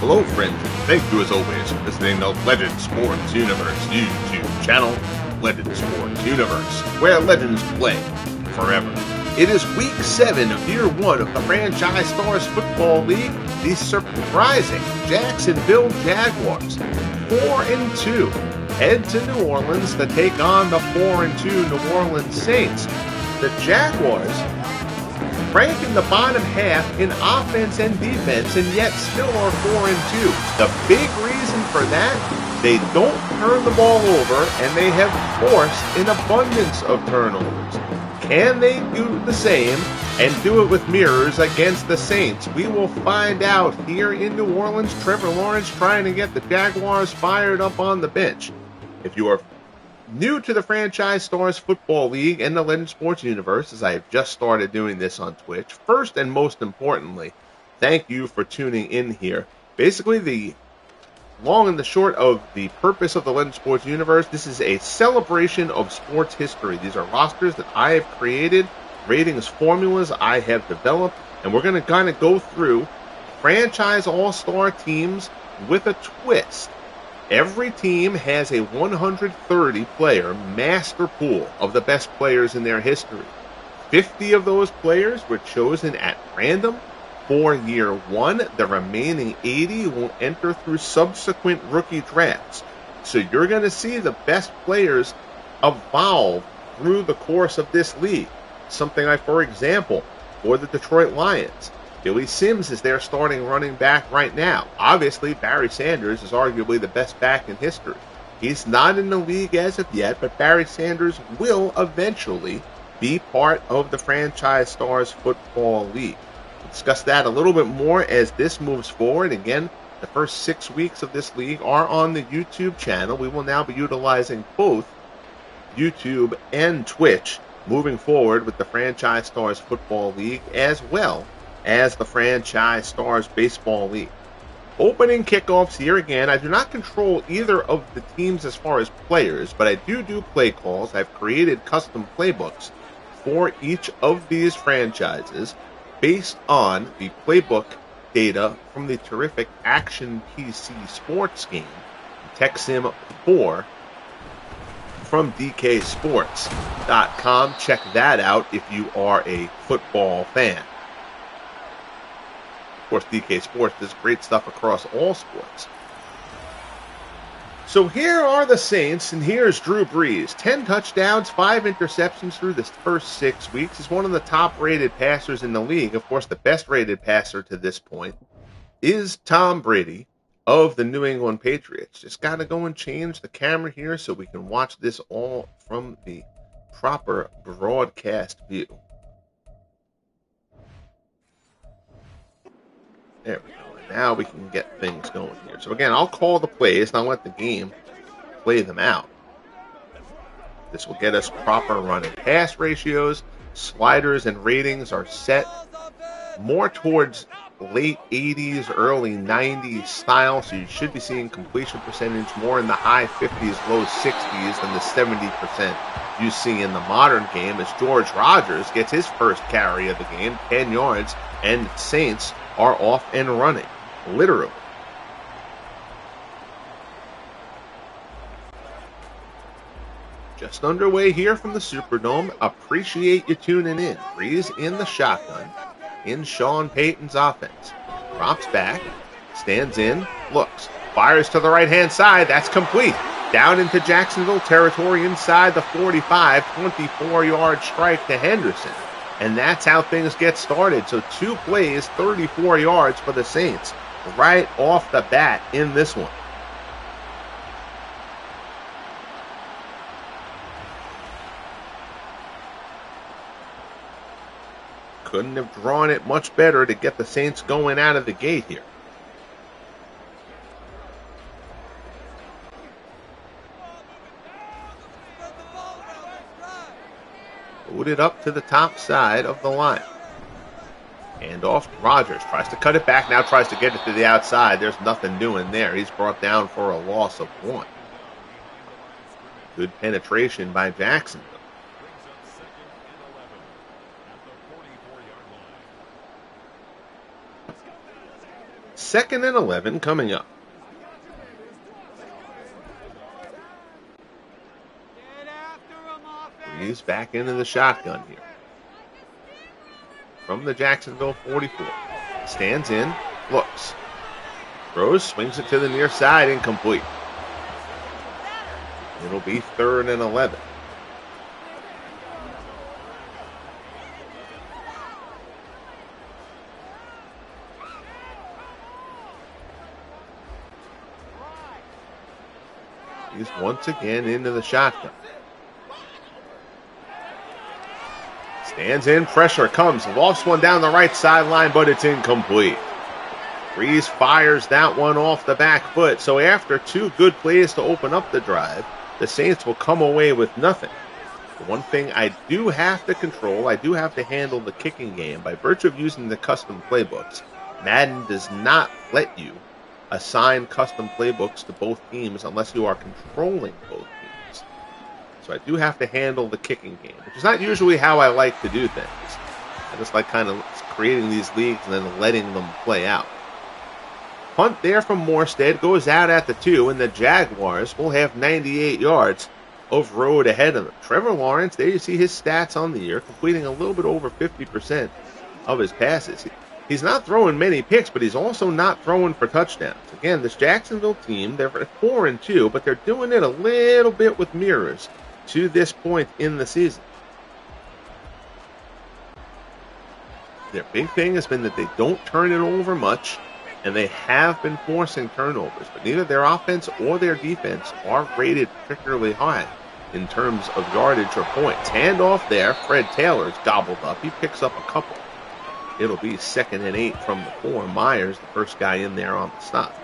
Hello friends, and thank you as always for listening to Legend Sports Universe YouTube channel, Legend Sports Universe, where legends play forever. It is week 7 of year 1 of the Franchise Stars Football League. The surprising Jacksonville Jaguars, 4-2, head to New Orleans to take on the 4-2 New Orleans Saints. The Jaguars rank in the bottom half in offense and defense, and yet still are 4-2. The big reason for that, they don't turn the ball over, and they have forced an abundance of turnovers. Can they do the same and do it with mirrors against the Saints? We will find out here in New Orleans. Trevor Lawrence trying to get the Jaguars fired up on the bench. If you are new to the Franchise Stars Football League and the Legend Sports Universe, as I have just started doing this on Twitch, first and most importantly, thank you for tuning in here. Basically, the long and the short of the purpose of the Legend Sports Universe, this is a celebration of sports history. These are rosters that I have created, ratings formulas I have developed, and we're going to kind of go through franchise all-star teams with a twist. Every team has a 130-player master pool of the best players in their history. 50 of those players were chosen at random for year 1. The remaining 80 will enter through subsequent rookie drafts. So you're going to see the best players evolve through the course of this league. Something like, for example, for the Detroit Lions, Billy Sims is their starting running back right now. Obviously, Barry Sanders is arguably the best back in history. He's not in the league as of yet, but Barry Sanders will eventually be part of the Franchise Stars Football League. We'll discuss that a little bit more as this moves forward. Again, the first 6 weeks of this league are on the YouTube channel. We will now be utilizing both YouTube and Twitch moving forward with the Franchise Stars Football League, as well as the Franchise Stars Baseball League. Opening kickoffs here again. I do not control either of the teams as far as players, but I do play calls. I've created custom playbooks for each of these franchises based on the playbook data from the terrific Action PC sports game, TechSim 4, from DKSports.com. Check that out if you are a football fan. Of course, DK Sports does great stuff across all sports. So here are the Saints, and here's Drew Brees. 10 touchdowns, 5 interceptions through the first 6 weeks. He's one of the top-rated passers in the league. Of course, the best-rated passer to this point is Tom Brady of the New England Patriots. Just got to go and change the camera here so we can watch this all from the proper broadcast view. There we go. Now we can get things going here. So again, I'll call the plays and I'll let the game play them out. This will get us proper run and pass ratios. Sliders and ratings are set more towards late 80s, early 90s style. So you should be seeing completion percentage more in the high 50s, low 60s than the 70% you see in the modern game, as George Rogers gets his first carry of the game, 10 yards, and Saints are off and running, literally. Just underway here from the Superdome. Appreciate you tuning in. Brees in the shotgun in Sean Payton's offense. Drops back, stands in, looks, fires to the right-hand side. That's complete. Down into Jacksonville territory inside the 45, 24-yard strike to Henderson. And that's how things get started. So 2 plays, 34 yards for the Saints right off the bat in this one. Couldn't have drawn it much better to get the Saints going out of the gate here. Booted up to the top side of the line. Hand off to Rogers. Tries to cut it back. Now tries to get it to the outside. There's nothing doing there. He's brought down for a loss of 1. Good penetration by Jacksonville. 2nd and 11 coming up. Brees back into the shotgun here. From the Jacksonville 44. Stands in, looks. Throws, swings it to the near side, incomplete. It'll be 3rd and 11. He's once again into the shotgun. Stands in, pressure comes, lofts one down the right sideline, but it's incomplete. Brees fires that one off the back foot. So after 2 good plays to open up the drive, the Saints will come away with nothing. The one thing I do have to control, I do have to handle the kicking game by virtue of using the custom playbooks. Madden does not let you assign custom playbooks to both teams unless you are controlling both teams. So I do have to handle the kicking game, which is not usually how I like to do things. I just like kind of creating these leagues and then letting them play out. Punt there from Morstead, goes out at the 2, and the Jaguars will have 98 yards of road ahead of them. Trevor Lawrence, there you see his stats on the year, completing a little bit over 50% of his passes. He's not throwing many picks, but he's also not throwing for touchdowns. Again, this Jacksonville team, they're at 4-2, but they're doing it a little bit with mirrors to this point in the season. Their big thing has been that they don't turn it over much, and they have been forcing turnovers, but neither their offense or their defense are rated particularly high in terms of yardage or points. Handoff there, Fred Taylor's gobbled up. He picks up a couple. It'll be 2nd and 8 from the 4. Myers, the first guy in there on the stop.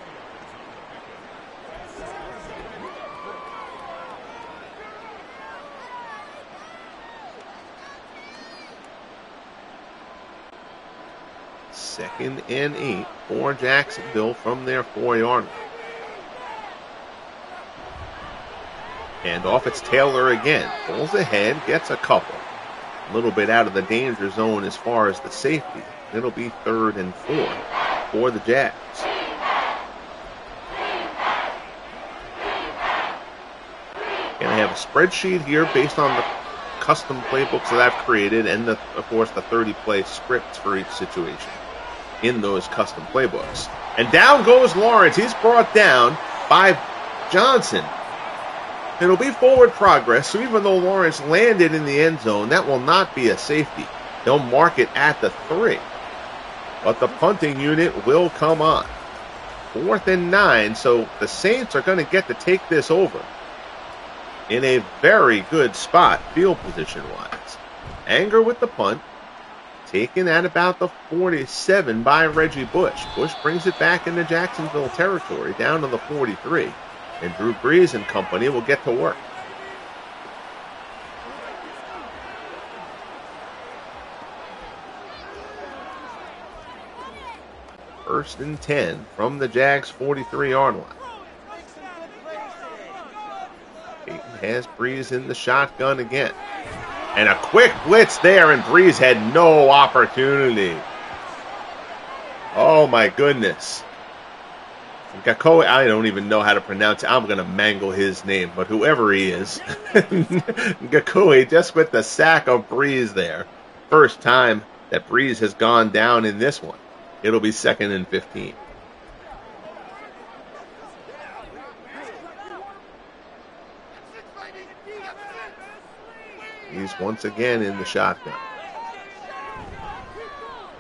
Second and 8 for Jacksonville from their 4-yard line. Handoff, it's Taylor again. Pulls ahead, gets a couple. A little bit out of the danger zone as far as the safety. It'll be 3rd and 4 for the Jags. And I have a spreadsheet here based on the custom playbooks that I've created and, of course, the 30-play scripts for each situation in those custom playbooks. And down goes Lawrence. He's brought down by Johnson. It'll be forward progress, so even though Lawrence landed in the end zone, that will not be a safety. They'll mark it at the 3. But the punting unit will come on. 4th and 9, so the Saints are going to get to take this over in a very good spot, field position-wise. Anger with the punt. Taken at about the 47 by Reggie Bush. Bush brings it back into Jacksonville territory, down to the 43. And Drew Brees and company will get to work. First and 10 from the Jags' 43-yard line. Peyton has Brees in the shotgun again. And a quick blitz there, and Brees had no opportunity. Oh, my goodness. Gakoe, I don't even know how to pronounce it. I'm going to mangle his name, but whoever he is. Gakoe just with the sack of Brees there. First time that Brees has gone down in this one. It'll be 2nd and 15. He's once again in the shotgun.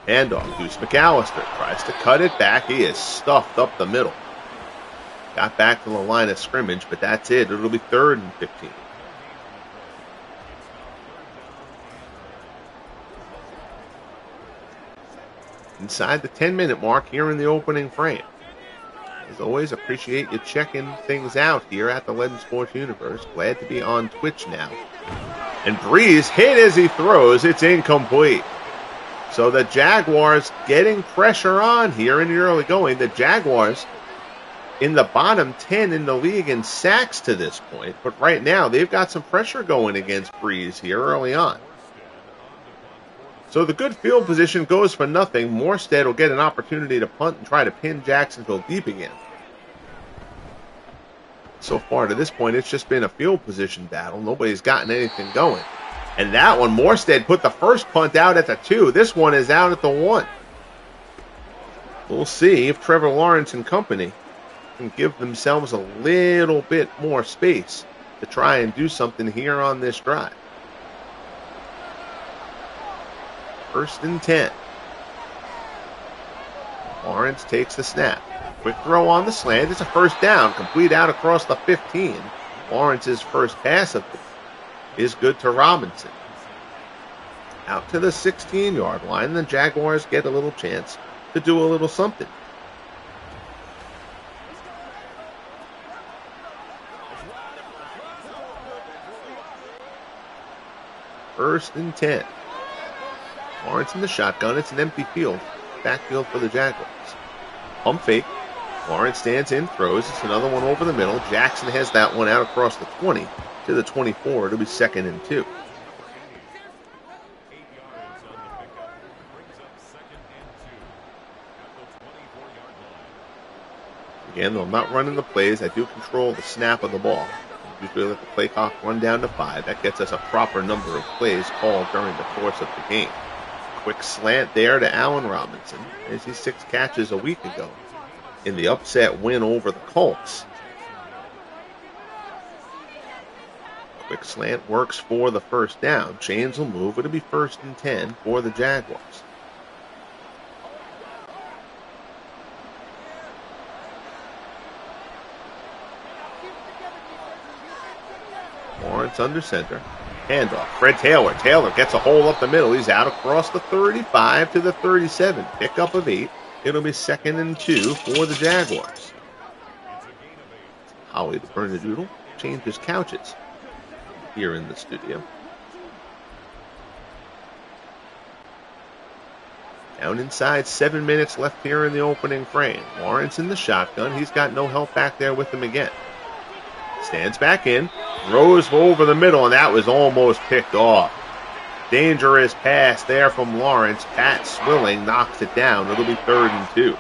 Handoff, Deuce McAllister tries to cut it back. He is stuffed up the middle. Got back to the line of scrimmage, but that's it. It'll be 3rd and 15. Inside the 10-minute mark here in the opening frame. As always, appreciate you checking things out here at the Legend Sports Universe. Glad to be on Twitch now. And Brees hit as he throws. It's incomplete. So the Jaguars getting pressure on here in the early going. The Jaguars in the bottom 10 in the league in sacks to this point. But right now, they've got some pressure going against Brees here early on. So the good field position goes for nothing. Morstead will get an opportunity to punt and try to pin Jacksonville deep again. So far to this point, it's just been a field position battle. Nobody's gotten anything going. And that one, Morstead put the first punt out at the 2. This one is out at the 1. We'll see if Trevor Lawrence and company can give themselves a little bit more space to try and do something here on this drive. 1st and 10. Lawrence takes the snap. Quick throw on the slant. It's a first down. Complete out across the 15. Lawrence's first pass of it is good to Robinson. Out to the 16-yard line. The Jaguars get a little chance to do a little something. First and 10. Lawrence in the shotgun. It's an empty field. Backfield for the Jaguars. Pump fake. Lawrence stands in, throws. It's another one over the middle. Jackson has that one out across the 20 to the 24. It'll be 2nd and 2. Again, though I'm not running the plays, I do control the snap of the ball. Usually let the play clock run down to 5. That gets us a proper number of plays called during the course of the game. Quick slant there to Allen Robinson, as he 6 catches a week ago in the upset win over the Colts. Quick slant works for the first down. Chains will move. It'll be 1st and 10 for the Jaguars. Lawrence under center. Handoff. Fred Taylor. Taylor gets a hole up the middle. He's out across the 35 to the 37. Pickup of 8. It'll be 2nd and 2 for the Jaguars. Howie the Bernadoodle changes couches here in the studio. Down inside, 7 minutes left here in the opening frame. Lawrence in the shotgun. He's got no help back there with him again. Stands back in, throws over the middle, and that was almost picked off. Dangerous pass there from Lawrence. Pat Swilling knocks it down. It'll be 3rd and 2.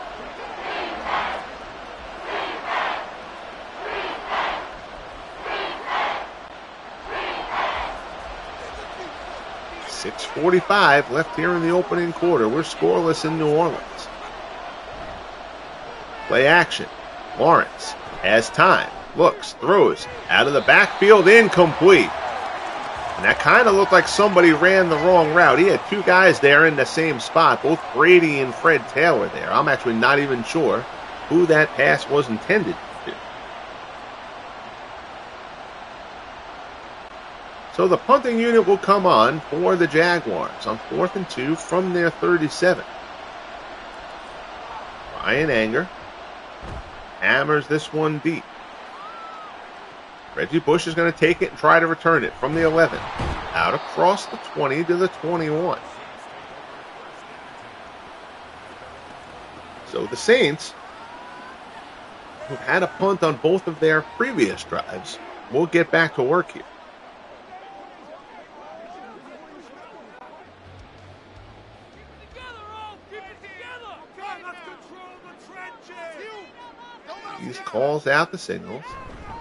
.6:45 left here in the opening quarter. We're scoreless in New Orleans. Play action. Lawrence has time. Looks, throws, out of the backfield, incomplete. And that kind of looked like somebody ran the wrong route. He had 2 guys there in the same spot, both Brady and Fred Taylor there. I'm actually not even sure who that pass was intended to. So the punting unit will come on for the Jaguars on 4th and 2 from their 37. Ryan Anger hammers this one deep. Reggie Bush is going to take it and try to return it from the 11. Out across the 20 to the 21. So the Saints, who've had a punt on both of their previous drives, will get back to work here. He calls out the signals.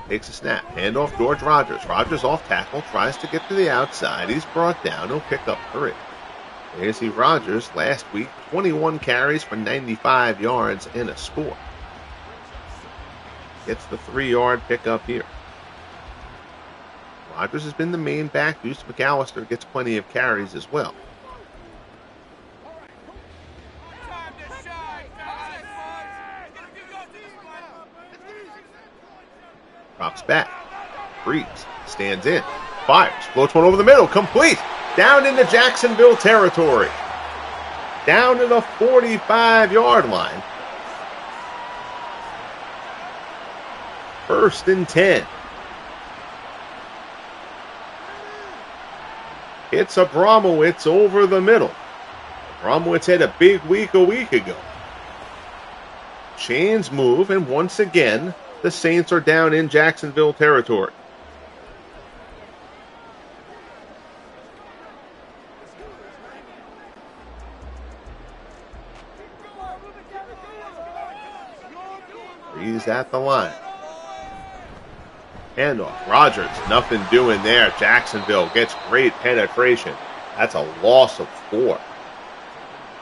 Takes a snap. Handoff George Rogers. Rogers off tackle. Tries to get to the outside. He's brought down. He'll pick up 3. There's the Rogers last week. 21 carries for 95 yards and a score. Gets the 3-yard pickup here. Rogers has been the main back. Deuce McAllister gets plenty of carries as well. Drops back. Brees stands in. Fires. Floats one over the middle. Complete. Down into Jacksonville territory. Down to the 45-yard line. 1st and 10. It's Abramowitz over the middle. Abramowitz had a big week a week ago. Chains move, and once again, the Saints are down in Jacksonville territory. Brees at the line. Handoff. Rodgers, nothing doing there. Jacksonville gets great penetration. That's a loss of 4.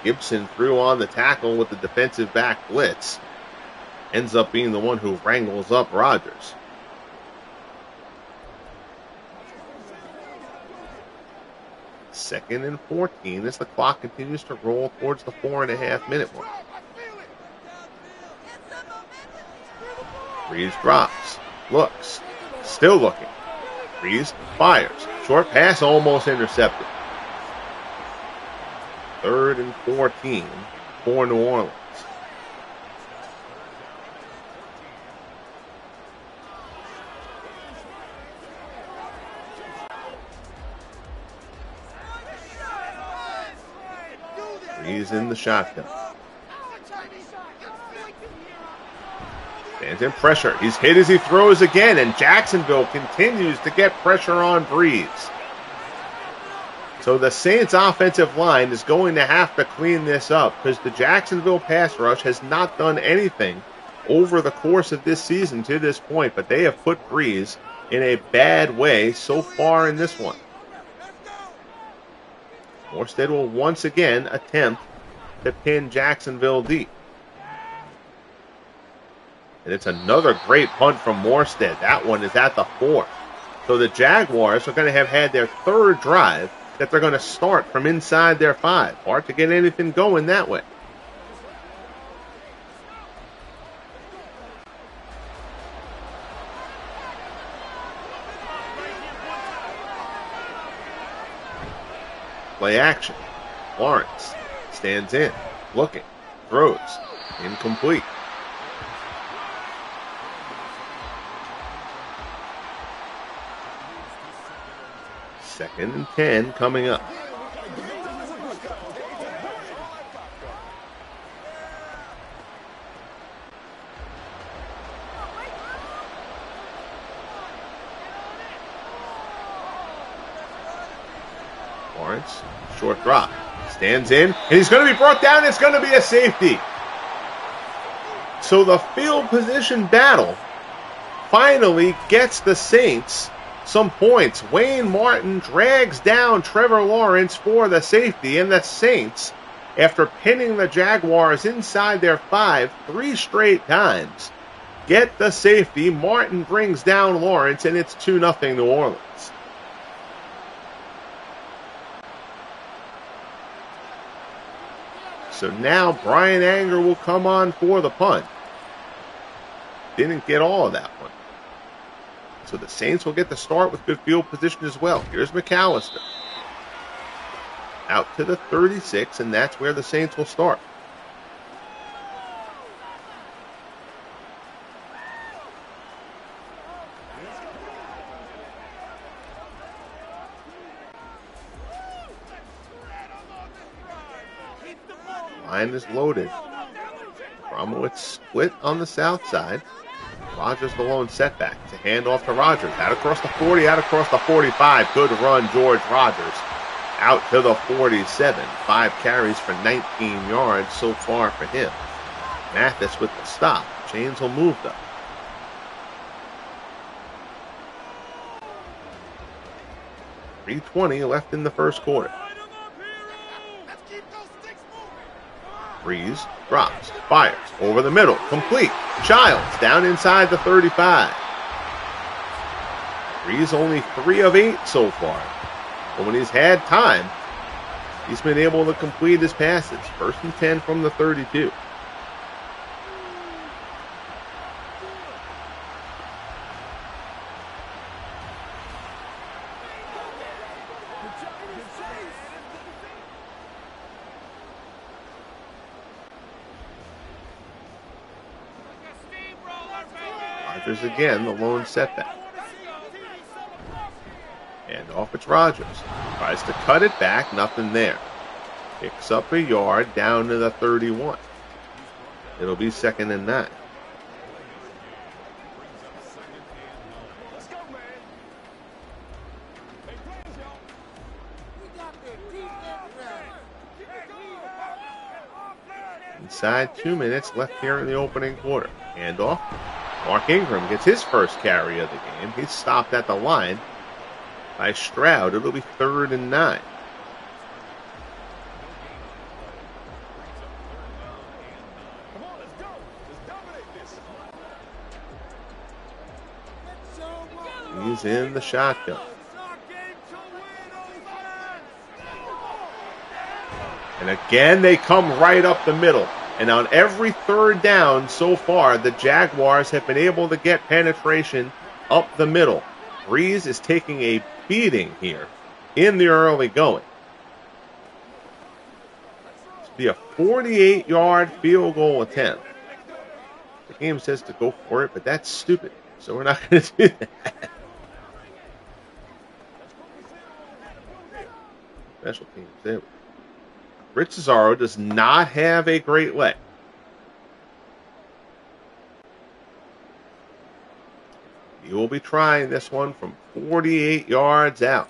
Gibson threw on the tackle with the defensive back blitz. Ends up being the one who wrangles up Rodgers. Second and 14 as the clock continues to roll towards the 4.5-minute mark. Brees drops, looks, still looking. Brees fires. Short pass almost intercepted. 3rd and 14 for New Orleans. Brees in the shotgun. Stands in pressure. He's hit as he throws again, and Jacksonville continues to get pressure on Brees. So the Saints offensive line is going to have to clean this up because the Jacksonville pass rush has not done anything over the course of this season to this point, but they have put Brees in a bad way so far in this one. Morstead will once again attempt to pin Jacksonville deep. And it's another great punt from Morstead. That one is at the 4. So the Jaguars are going to have had their 3rd drive that they're going to start from inside their 5. Hard to get anything going that way. Play action. Lawrence stands in, looking, throws, incomplete. Second and 10 coming up. Lawrence, short drop. Stands in, and he's going to be brought down. It's going to be a safety. So the field position battle finally gets the Saints some points. Wayne Martin drags down Trevor Lawrence for the safety, and the Saints, after pinning the Jaguars inside their 5 3 straight times, get the safety. Martin brings down Lawrence, and it's 2-0 New Orleans. So now Brian Anger will come on for the punt. Didn't get all of that one. So the Saints will get the start with good field position as well. Here's McAllister. Out to the 36, and that's where the Saints will start. Line is loaded. Bromowitz split on the south side. Rodgers the lone setback. It's a handoff to Rodgers. Out across the 40, out across the 45. Good run, George Rodgers. Out to the 47. 5 carries for 19 yards so far for him. Mathis with the stop. Chains will move though. .320 left in the first quarter. Brees drops, fires, over the middle, complete. Childs down inside the 35. Brees only 3 of 8 so far. But when he's had time, he's been able to complete his passes. 1st and 10 from the 32. Rodgers again, the lone setback. And off it's Rodgers. Tries to cut it back, nothing there. Picks up a yard down to the 31. It'll be 2nd and 9. Inside 2 minutes left here in the opening quarter. Handoff. Mark Ingram gets his first carry of the game. He's stopped at the line by Stroud. It'll be 3rd and 9. He's in the shotgun. And again, they come right up the middle. And on every 3rd down so far, the Jaguars have been able to get penetration up the middle. Brees is taking a beating here in the early going. It's be a 48-yard field goal attempt. The game says to go for it, but that's stupid. So we're not going to do that. Special teams there. Rich Cesaro does not have a great leg. He will be trying this one from 48 yards out.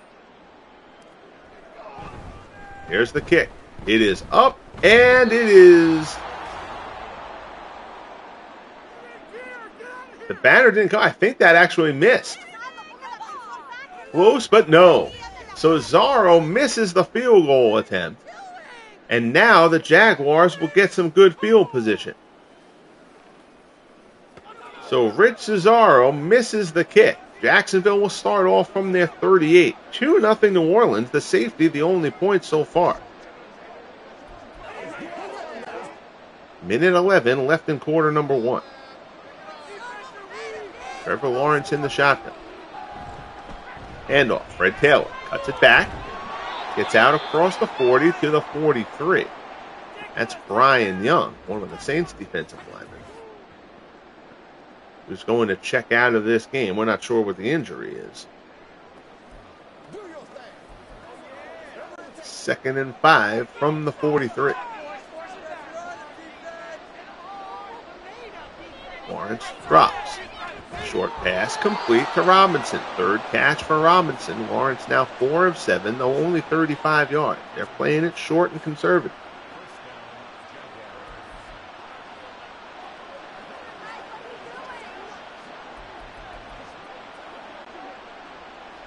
Here's the kick. It is up, and it is... The banner didn't come. I think that actually missed. Close, but no. So Cesaro misses the field goal attempt. And now the Jaguars will get some good field position. So Rich Cesaro misses the kick. Jacksonville will start off from their 38. 2-0 New Orleans. The safety, the only point so far. Minute 11 left in quarter number 1. Trevor Lawrence in the shotgun. Handoff. Fred Taylor cuts it back. Gets out across the 40 to the 43. That's Brian Young, one of the Saints' defensive linemen, who's going to check out of this game. We're not sure what the injury is. 2nd and 5 from the 43. Lawrence drops. Short pass complete to Robinson. 3rd catch for Robinson. Lawrence now 4 of 7, though only 35 yards. They're playing it short and conservative.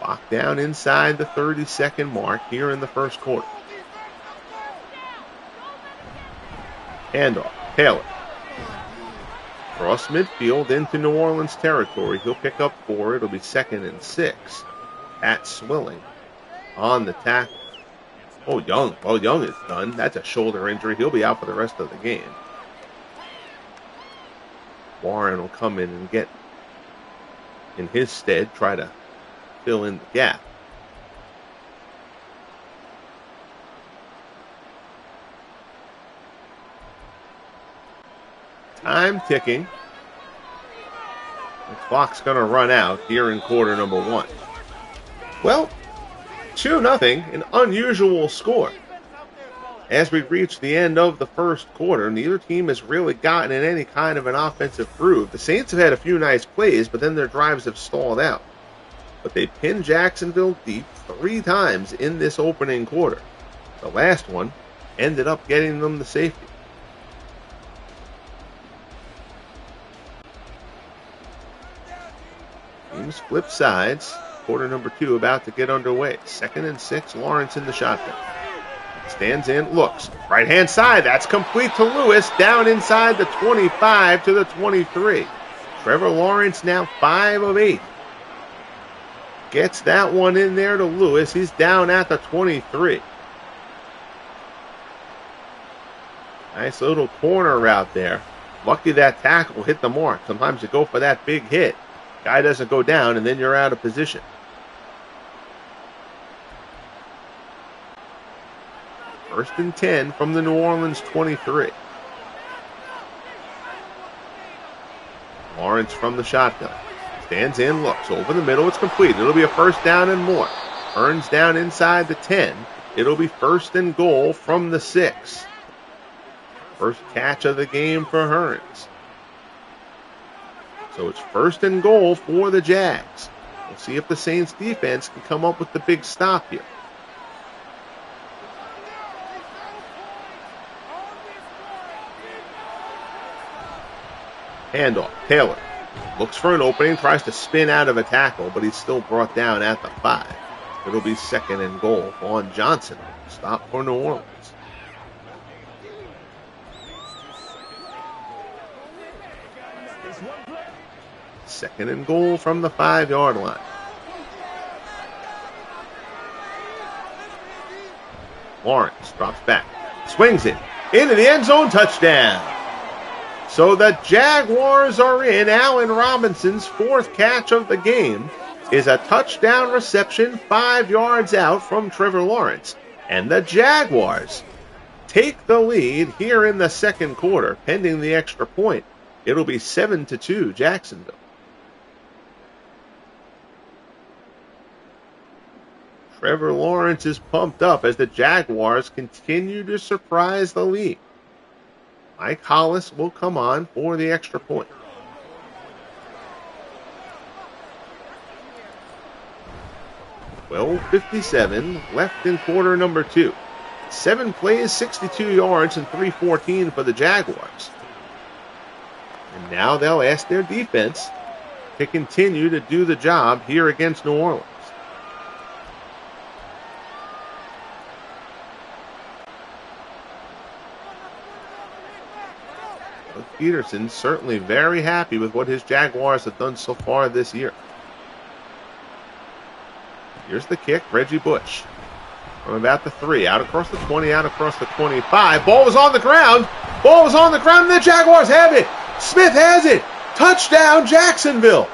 Locked down inside the 30-second mark here in the first quarter. Handoff. Taylor. Cross midfield into New Orleans territory. He'll pick up 4. It'll be 2nd and 6. Pat Swilling on the tackle. Oh, Young. Well, Young is done. That's a shoulder injury. He'll be out for the rest of the game. Warren will come in and get in his stead, try to fill in the gap. Time ticking. The clock's going to run out here in quarter number 1. Well, 2-0, an unusual score. As we reach the end of the first quarter, neither team has really gotten in any kind of an offensive groove. The Saints have had a few nice plays, but then their drives have stalled out. But they pinned Jacksonville deep 3 times in this opening quarter. The last one ended up getting them the safety. Teams flip sides. Quarter number 2 about to get underway. 2nd and 6, Lawrence in the shotgun. Stands in, looks. Right-hand side, that's complete to Lewis. Down inside the 25 to the 23. Trevor Lawrence now 5 of 8. Gets that one in there to Lewis. He's down at the 23. Nice little corner route there. Lucky that tackle hit the mark. Sometimes you go for that big hit. Guy doesn't go down, and then you're out of position. First and 10 from the New Orleans 23. Lawrence from the shotgun. Stands in, looks. Over the middle, it's complete. It'll be a first down and more. Burns down inside the 10. It'll be 1st and goal from the 6. First catch of the game for Hearns. So it's 1st and goal for the Jags. We'll see if the Saints defense can come up with the big stop here. Handoff. Taylor looks for an opening, tries to spin out of a tackle, but he's still brought down at the 5. It'll be 2nd and goal on Johnson. Stop for New Orleans. 2nd and goal from the 5-yard line. Lawrence drops back, swings it into the end zone, touchdown. So the Jaguars are in. Allen Robinson's 4th catch of the game is a touchdown reception 5 yards out from Trevor Lawrence. And the Jaguars take the lead here in the 2nd quarter, pending the extra point. It'll be 7-2 Jacksonville. Trevor Lawrence is pumped up as the Jaguars continue to surprise the league. Mike Hollis will come on for the extra point. .57 left in quarter number 2. 7 plays, 62 yards, and 314 for the Jaguars. And now they'll ask their defense to continue to do the job here against New Orleans. Peterson certainly very happy with what his Jaguars have done so far this year. Here's the kick, Reggie Bush. From about the 3, out across the 20, out across the 25. Ball was on the ground. Ball was on the ground, and the Jaguars have it. Smith has it. Touchdown, Jacksonville.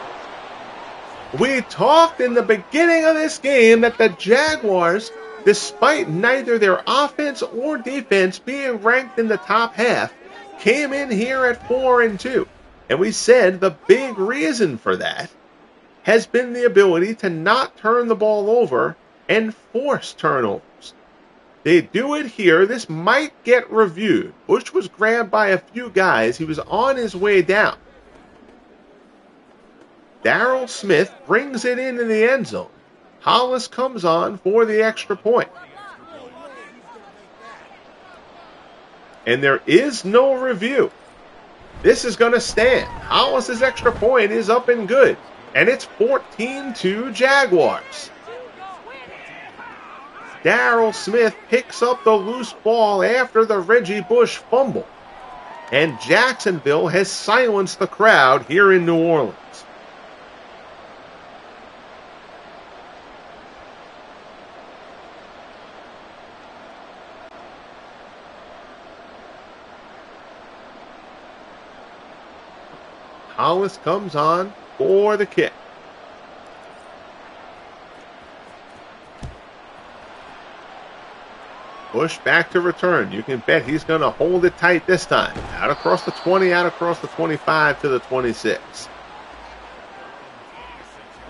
We talked in the beginning of this game that the Jaguars, despite neither their offense or defense being ranked in the top half, came in here at 4-2. And we said the big reason for that has been the ability to not turn the ball over and force turnovers. They do it here. This might get reviewed. Bush was grabbed by a few guys. He was on his way down. Darrell Smith brings it into the end zone. Hollis comes on for the extra point. And there is no review. This is going to stand. Hollis' extra point is up and good. And it's 14-2 Jaguars. Darrell Smith picks up the loose ball after the Reggie Bush fumble. And Jacksonville has silenced the crowd here in New Orleans. Hollis comes on for the kick. Bush back to return. You can bet he's going to hold it tight this time. Out across the 20, out across the 25 to the 26.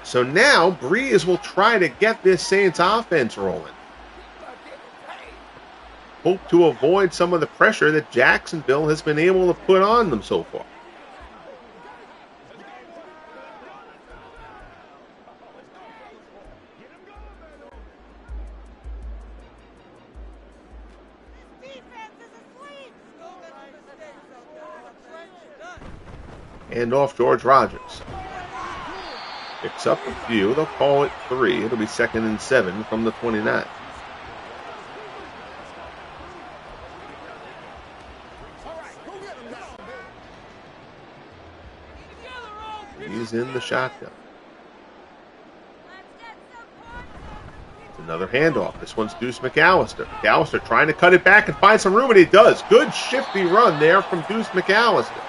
So now Brees will try to get this Saints offense rolling. Hope to avoid some of the pressure that Jacksonville has been able to put on them so far. And off George Rogers. Picks up a few. They'll call it 3. It'll be 2nd and 7 from the 29. He's in the shotgun. It's another handoff. This one's Deuce McAllister. McAllister trying to cut it back and find some room, and he does. Good shifty run there from Deuce McAllister.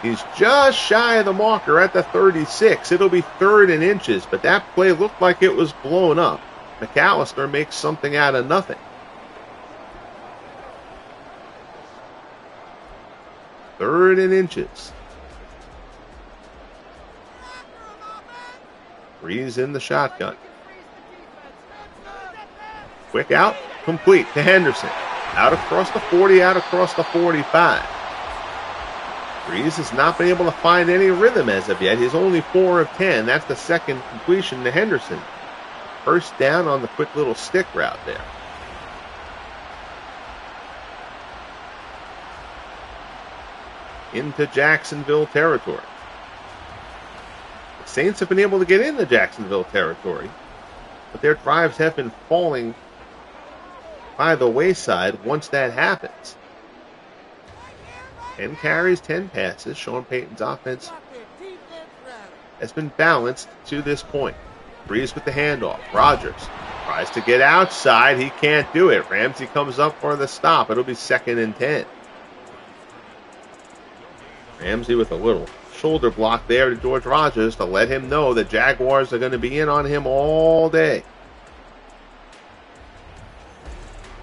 He's just shy of the marker at the 36. It'll be 3rd and inches, but that play looked like it was blown up. McAllister makes something out of nothing. 3rd and inches. Brees in the shotgun. Quick out, complete to Henderson. Out across the 40, out across the 45. Brees has not been able to find any rhythm as of yet. He's only 4 of 10. That's the 2nd completion to Henderson. First down on the quick little stick route there. into Jacksonville territory. The Saints have been able to get into Jacksonville territory, but their drives have been falling by the wayside once that happens. 10 carries, 10 passes. Sean Payton's offense has been balanced to this point. Brees with the handoff. Rodgers tries to get outside. He can't do it. Ramsey comes up for the stop. It'll be 2nd and 10. Ramsey with a little shoulder block there to George Rodgers to let him know the Jaguars are going to be in on him all day.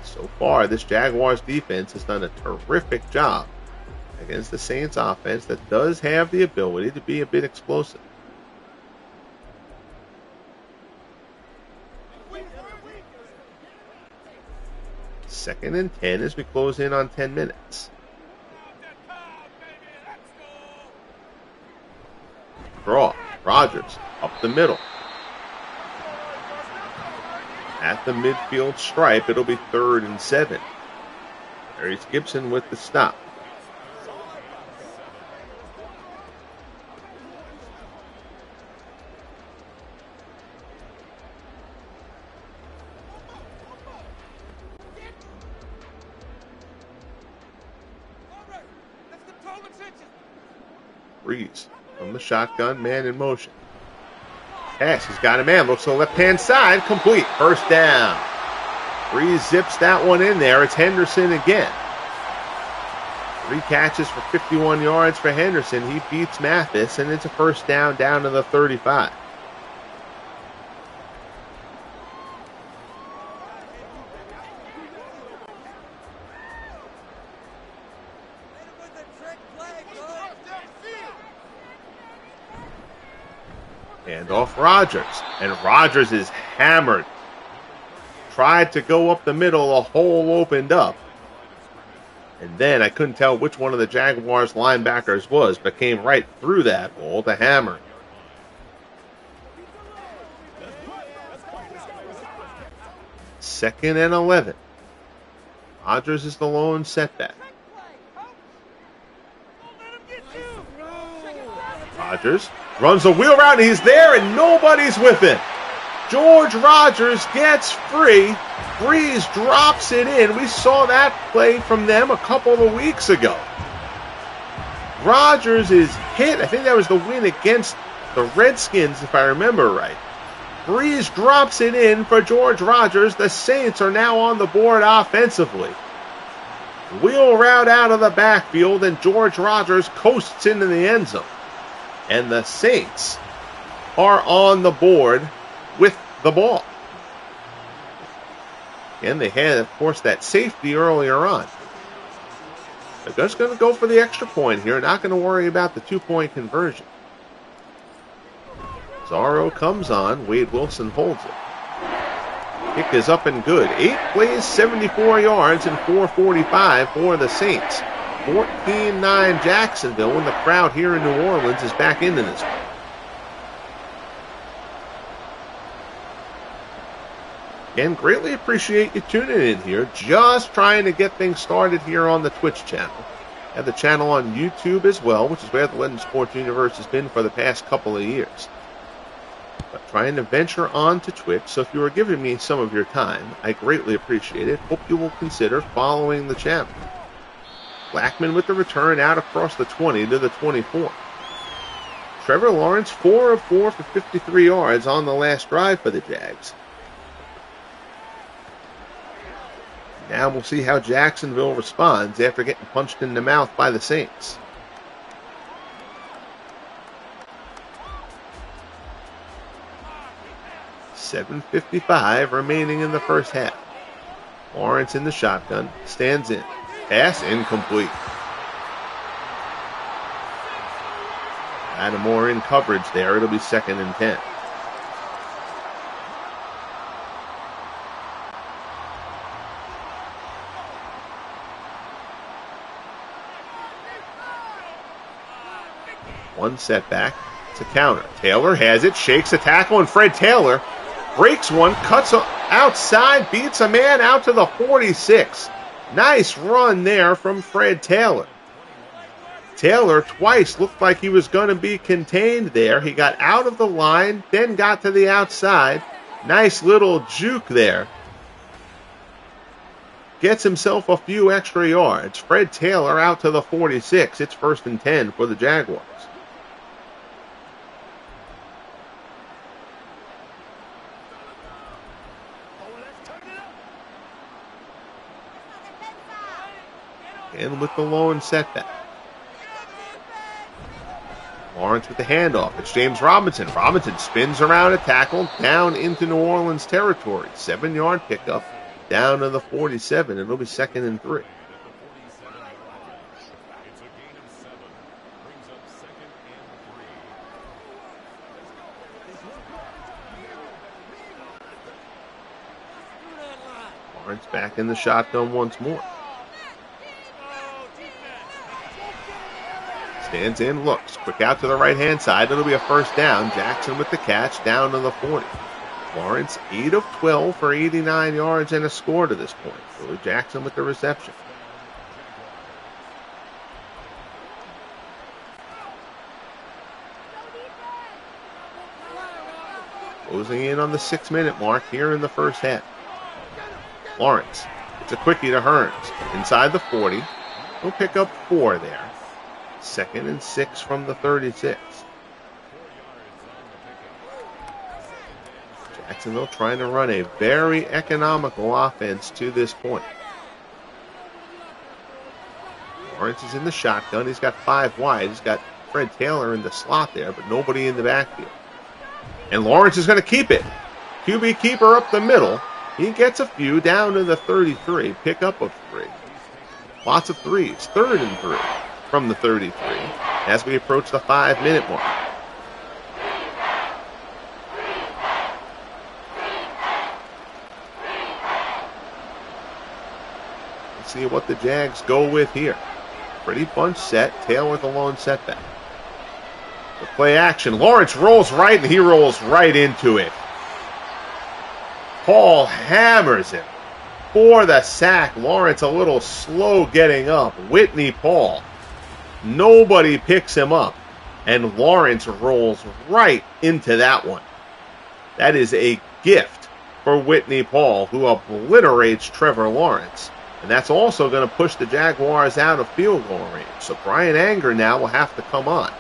So far, this Jaguars defense has done a terrific job against the Saints offense that does have the ability to be a bit explosive. Second and 10 as we close in on 10 minutes. Draw. Rodgers up the middle. At the midfield stripe, it'll be 3rd and 7. There's Gibson with the stop. Brees from the shotgun, man in motion. Pass, he's got a man, looks to the left-hand side, complete, 1st down. Brees zips that one in there. It's Henderson again. 3 catches for 51 yards for Henderson. He beats Mathis, and it's a 1st down down to the 35. And off Rodgers. And Rodgers is hammered. Tried to go up the middle. A hole opened up. And then I couldn't tell which one of the Jaguars linebackers was, but came right through that hole to hammer. Second and 11. Rodgers is the lone setback. Rodgers runs a wheel route, and he's there, and nobody's with him. George Rodgers gets free. Brees drops it in. We saw that play from them a couple of weeks ago. Rodgers is hit. I think that was the win against the Redskins, if I remember right. Brees drops it in for George Rodgers. The Saints are now on the board offensively. Wheel route out of the backfield, and George Rodgers coasts into the end zone. And the Saints are on the board with the ball. And they had, of course, that safety earlier on. They're just going to go for the extra point here. Not going to worry about the 2-point conversion. Zorro comes on. Wade Wilson holds it. Kick is up and good. 8 plays, 74 yards, and 4:45 for the Saints. 14-9 Jacksonville, when the crowd here in New Orleans is back into this one. Again, greatly appreciate you tuning in here. Just trying to get things started here on the Twitch channel. Have the channel on YouTube as well, which is where the Legend Sports Universe has been for the past couple of years. But trying to venture on to Twitch, so if you are giving me some of your time, I greatly appreciate it. Hope you will consider following the channel. Blackman with the return out across the 20 to the 24. Trevor Lawrence, 4 of 4 for 53 yards on the last drive for the Jags. Now we'll see how Jacksonville responds after getting punched in the mouth by the Saints. $7:55 remaining in the first half. Lawrence in the shotgun, stands in. Pass incomplete. Lattimore in coverage there. It'll be 2nd and 10. One setback. It's a counter. Taylor has it, shakes a tackle, and Fred Taylor breaks one, cuts outside, beats a man out to the 46. Nice run there from Fred Taylor. Taylor twice looked like he was going to be contained there. He got out of the line, then got to the outside. Nice little juke there. Gets himself a few extra yards. Fred Taylor out to the 46. It's 1st and 10 for the Jaguars. And with the lone setback. Lawrence with the handoff. It's James Robinson. Robinson spins around a tackle down into New Orleans territory. 7-yard pickup down to the 47. It'll be 2nd and 3. Lawrence back in the shotgun once more. Stands in, looks. Quick out to the right-hand side. It'll be a 1st down. Jackson with the catch down to the 40. Lawrence 8 of 12 for 89 yards and a score to this point. Billy Jackson with the reception. Closing in on the 6-minute mark here in the first half. Lawrence. It's a quickie to Hearns. Inside the 40. He'll pick up 4 there. 2nd and 6 from the 36. Jacksonville trying to run a very economical offense to this point. Lawrence is in the shotgun. He's got 5 wide. He's got Fred Taylor in the slot there, but nobody in the backfield. And Lawrence is going to keep it. QB keeper up the middle. He gets a few down to the 33. Pickup of 3. Lots of 3s. 3rd and 3 from the 33 as we approach the 5-minute mark. Let's see what the Jags go with here. Pretty bunch set. Taylor with a lone setback. The play action. Lawrence rolls right, and he rolls right into it. Paul hammers him for the sack. Lawrence a little slow getting up. Whitney Paul. Nobody picks him up. And Lawrence rolls right into that one. That is a gift for Whitney Paul, who obliterates Trevor Lawrence. And that's also going to push the Jaguars out of field goal range. So Brian Anger now will have to come on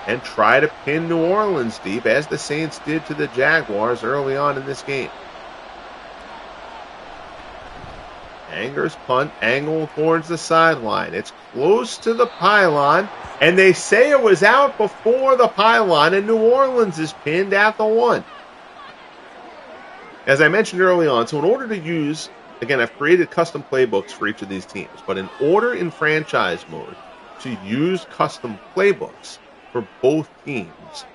and try to pin New Orleans deep, as the Saints did to the Jaguars early on in this game. Anger's punt angled towards the sideline. It's close to the pylon, and they say it was out before the pylon, and New Orleans is pinned at the 1. As I mentioned early on, so in order to use, again, I've created custom playbooks for each of these teams, but in order in franchise mode to use custom playbooks for both teams,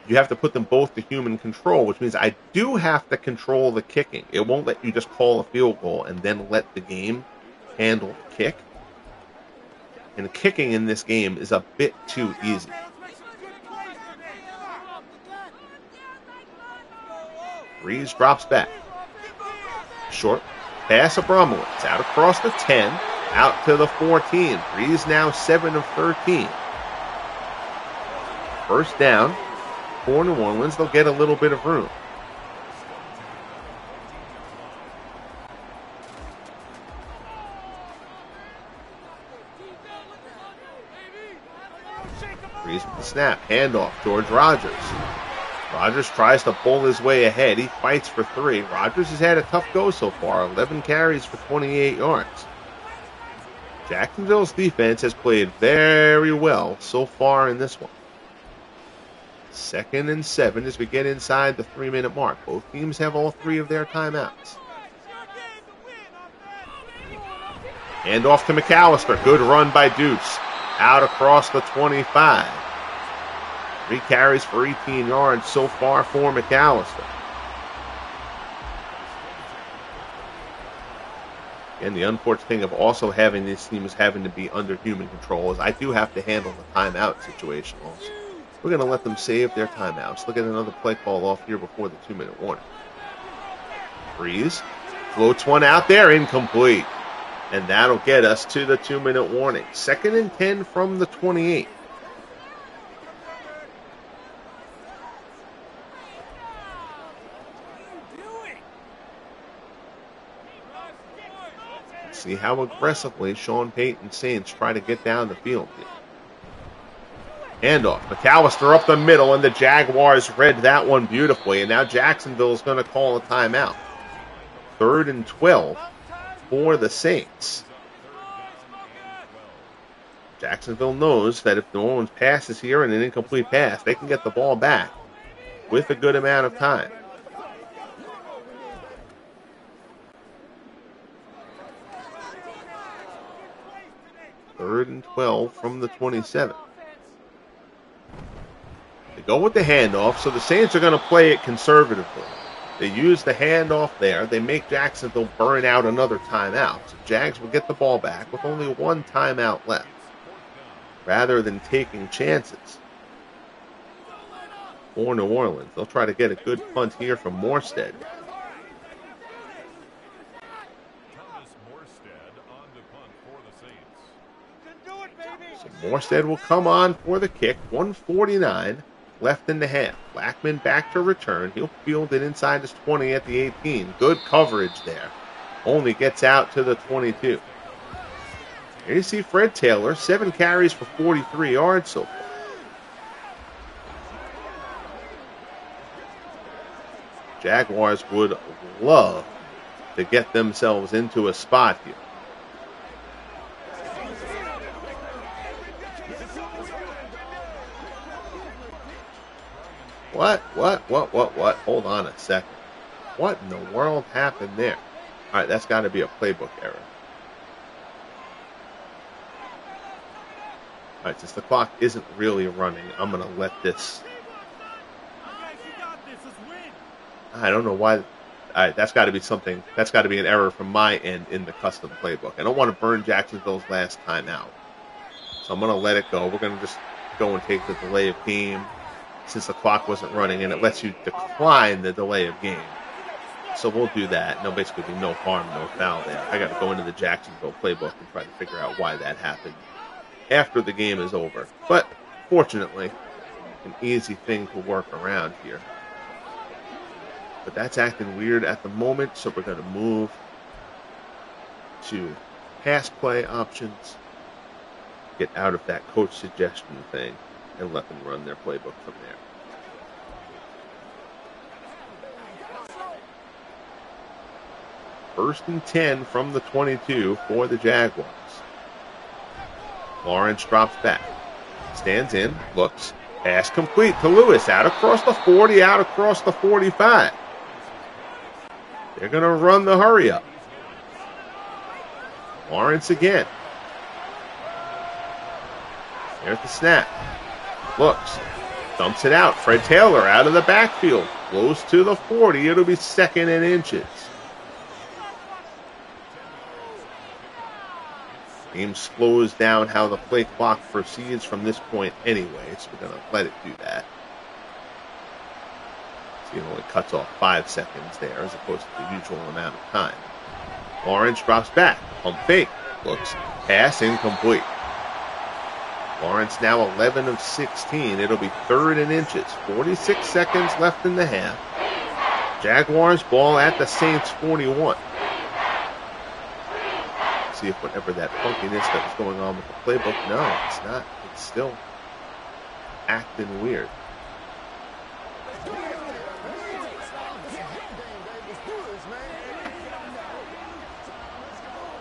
you have to put them both to human control, which means I do have to control the kicking. It won't let you just call a field goal and then let the game handle the kick. And the kicking in this game is a bit too easy. Brees drops back. Short pass Abramowitz out across the 10, out to the 14. Brees now 7 of 13. 1st down for New Orleans. They'll get a little bit of room. Brees with the snap. Handoff. George Rogers. Rogers tries to pull his way ahead. He fights for 3. Rogers has had a tough go so far. 11 carries for 28 yards. Jacksonville's defense has played very well so far in this one. 2nd and 7 as we get inside the 3-minute mark. Both teams have all 3 of their timeouts. Hand off to McAllister. Good run by Deuce. Out across the 25. 3 carries for 18 yards so far for McAllister. And the unfortunate thing of also having these teams having to be under human control is I do have to handle the timeout situation also. We're going to let them save their timeouts. Look at another play call off here before the 2-minute warning. Brees floats one out there, incomplete. And that'll get us to the 2-minute warning. 2nd and 10 from the 28. Let's see how aggressively Sean Payton's Saints try to get down the field here. Handoff. McAllister up the middle, and the Jaguars read that one beautifully. And now Jacksonville is going to call a timeout. 3rd and 12 for the Saints. Jacksonville knows that if New Orleans passes here and an incomplete pass, they can get the ball back with a good amount of time. Third and 12 from the 27. They go with the handoff, so the Saints are going to play it conservatively. They use the handoff there. They make Jacksonville burn out another timeout. So Jags will get the ball back with only one timeout left, rather than taking chances. For New Orleans, they'll try to get a good punt here from Morstead. So Morstead will come on for the kick. 1:49 left in the half. Blackman back to return. He'll field it inside his 20 at the 18. Good coverage there. Only gets out to the 22. Here you see Fred Taylor, 7 carries for 43 yards so far. Jaguars would love to get themselves into a spot here. What? Hold on a second. What in the world happened there? All right, that's got to be a playbook error. All right, since the clock isn't really running, I'm going to let this. I don't know why. All right, that's got to be something. That's got to be an error from my end in the custom playbook. I don't want to burn Jacksonville's last time out. So I'm going to let it go. We're going to just go and take the delay of game since the clock wasn't running, and it lets you decline the delay of game. So we'll do that. No, basically no harm, no foul there. I got to go into the Jacksonville playbook and try to figure out why that happened after the game is over. But fortunately, an easy thing to work around here. But that's acting weird at the moment, so we're going to move to pass play options, get out of that coach suggestion thing, and let them run their playbook from there. First and 10 from the 22 for the Jaguars. Lawrence drops back, stands in, looks, pass complete to Lewis, out across the 40, out across the 45. They're going to run the hurry up. Lawrence again. There's the snap. Looks, dumps it out. Fred Taylor out of the backfield. Close to the 40. It'll be 2nd and inches. Game slows down how the play clock proceeds from this point anyway, so we're going to let it do that. See, it only cuts off 5 seconds there as opposed to the usual amount of time. Lawrence drops back. Pump fake. Looks, pass incomplete. Lawrence now 11 of 16. It'll be 3rd and inches. 46 seconds left in the half. Jaguars ball at the Saints 41. See if whatever that funkiness that was going on with the playbook. No, it's not. It's still acting weird.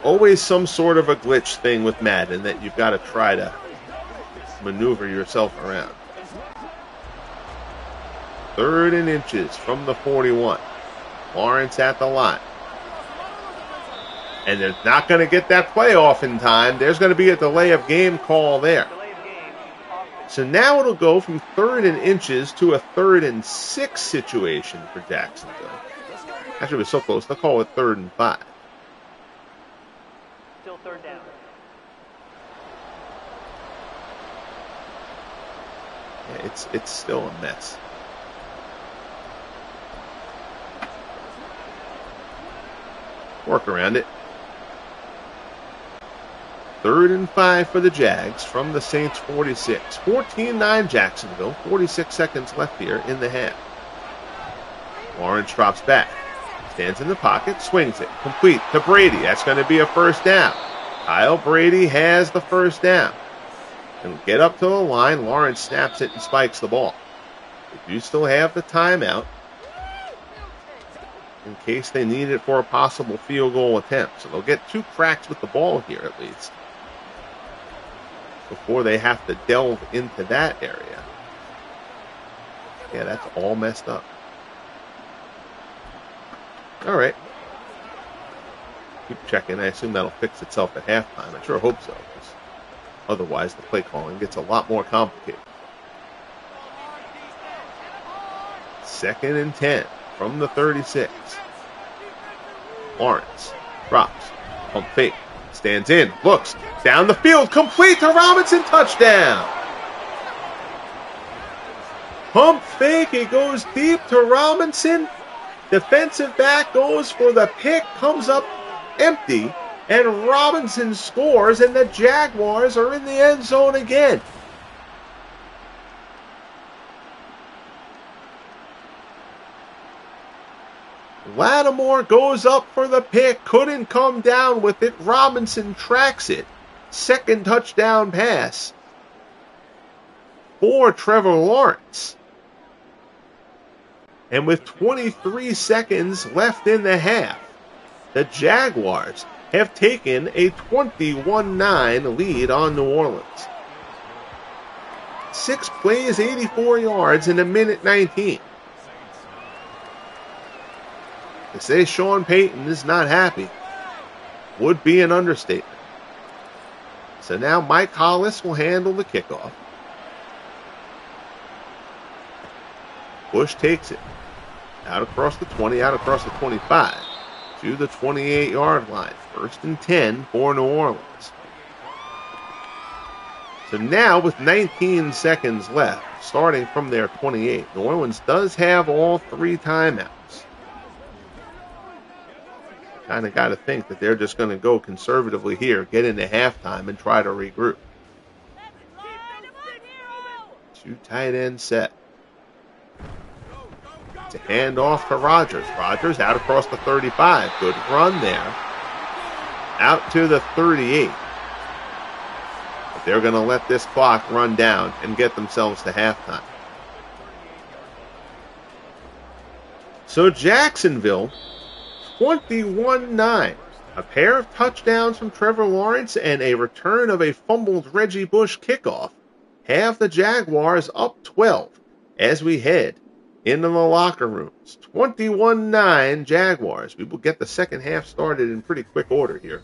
Always some sort of a glitch thing with Madden that you've got to try to maneuver yourself around. 3rd and inches from the 41. Lawrence at the line. And they're not going to get that play off in time. There's going to be a delay of game call there. So now it'll go from 3rd and inches to a 3rd and 6 situation for Jacksonville. Actually, it was so close. They'll call it 3rd and 5. Still 3rd down. Yeah, it's still a mess. Work around it. 3rd and 5 for the Jags from the Saints 46. 14-9 Jacksonville. 46 seconds left here in the half. Lawrence drops back. Stands in the pocket, swings it. Complete to Brady. That's going to be a first down. Kyle Brady has the first down. And get up to the line. Lawrence snaps it and spikes the ball. They do still have the timeout in case they need it for a possible field goal attempt. So they'll get 2 cracks with the ball here at least before they have to delve into that area. Yeah, that's all messed up. All right. Keep checking. I assume that'll fix itself at halftime. I sure hope so, because otherwise the play calling gets a lot more complicated. 2nd and 10 from the 36. Lawrence drops. Pump fake. Stands in. Looks. Down the field. Complete to Robinson. Touchdown. Pump fake. It goes deep to Robinson. Defensive back goes for the pick. Comes up empty. And Robinson scores. And the Jaguars are in the end zone again. Lattimore goes up for the pick. Couldn't come down with it. Robinson tracks it. 2nd touchdown pass for Trevor Lawrence. And with 23 seconds left in the half, the Jaguars have taken a 21-9 lead on New Orleans. 6 plays, 84 yards in 1:19. To say Sean Payton is not happy would be an understatement. So now Mike Hollis will handle the kickoff. Bush takes it. Out across the 20, out across the 25. To the 28-yard line. 1st and 10 for New Orleans. So now with 19 seconds left, starting from their 28, New Orleans does have all 3 timeouts. Kind of got to think that they're just going to go conservatively here, get into halftime, and try to regroup. 2 tight end set. To hand off to Rodgers. Rodgers out across the 35. Good run there. Out to the 38. But they're going to let this clock run down and get themselves to halftime. So Jacksonville, 21-9. A pair of touchdowns from Trevor Lawrence and a return of a fumbled Reggie Bush kickoff have the Jaguars up 12 as we head into the locker rooms. 21-9 Jaguars. We will get the second half started in pretty quick order here.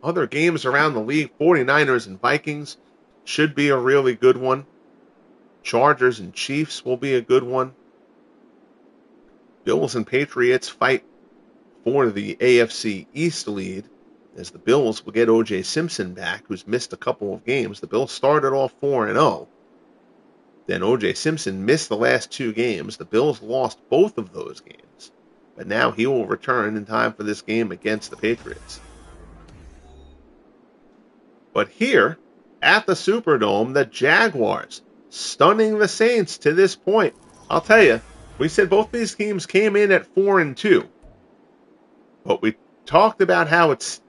Other games around the league, 49ers and Vikings should be a really good one. Chargers and Chiefs will be a good one. Bills and Patriots fight for the AFC East lead as the Bills will get O.J. Simpson back, who's missed a couple of games. The Bills started off 4-0. Then O.J. Simpson missed the last 2 games. The Bills lost both of those games. But now he will return in time for this game against the Patriots. But here at the Superdome, the Jaguars stunning the Saints to this point. I'll tell you, we said both these teams came in at 4-2. But we talked about how it's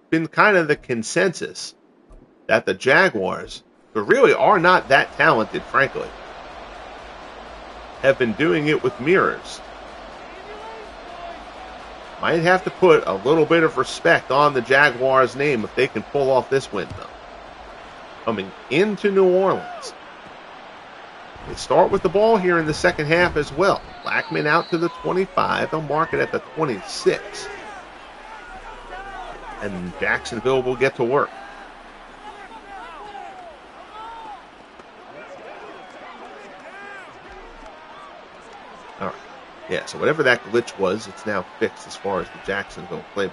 been kind of the consensus that the Jaguars, who really are not that talented, frankly, have been doing it with mirrors. Might have to put a little bit of respect on the Jaguars' name if they can pull off this win, though. Coming into New Orleans. They start with the ball here in the second half as well. Blackman out to the 25. They'll mark it at the 26. And Jacksonville will get to work. All right. Yeah, so whatever that glitch was, it's now fixed as far as the Jacksonville playbook.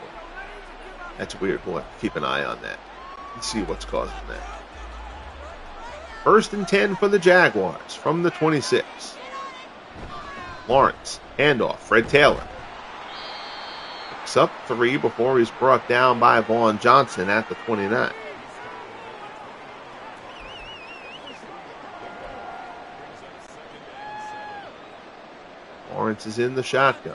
That's weird. We'll have to keep an eye on that and see what's causing that. 1st and 10 for the Jaguars from the 26. Lawrence, handoff, Fred Taylor. picks up 3 before he's brought down by Vaughn Johnson at the 29. Lawrence is in the shotgun.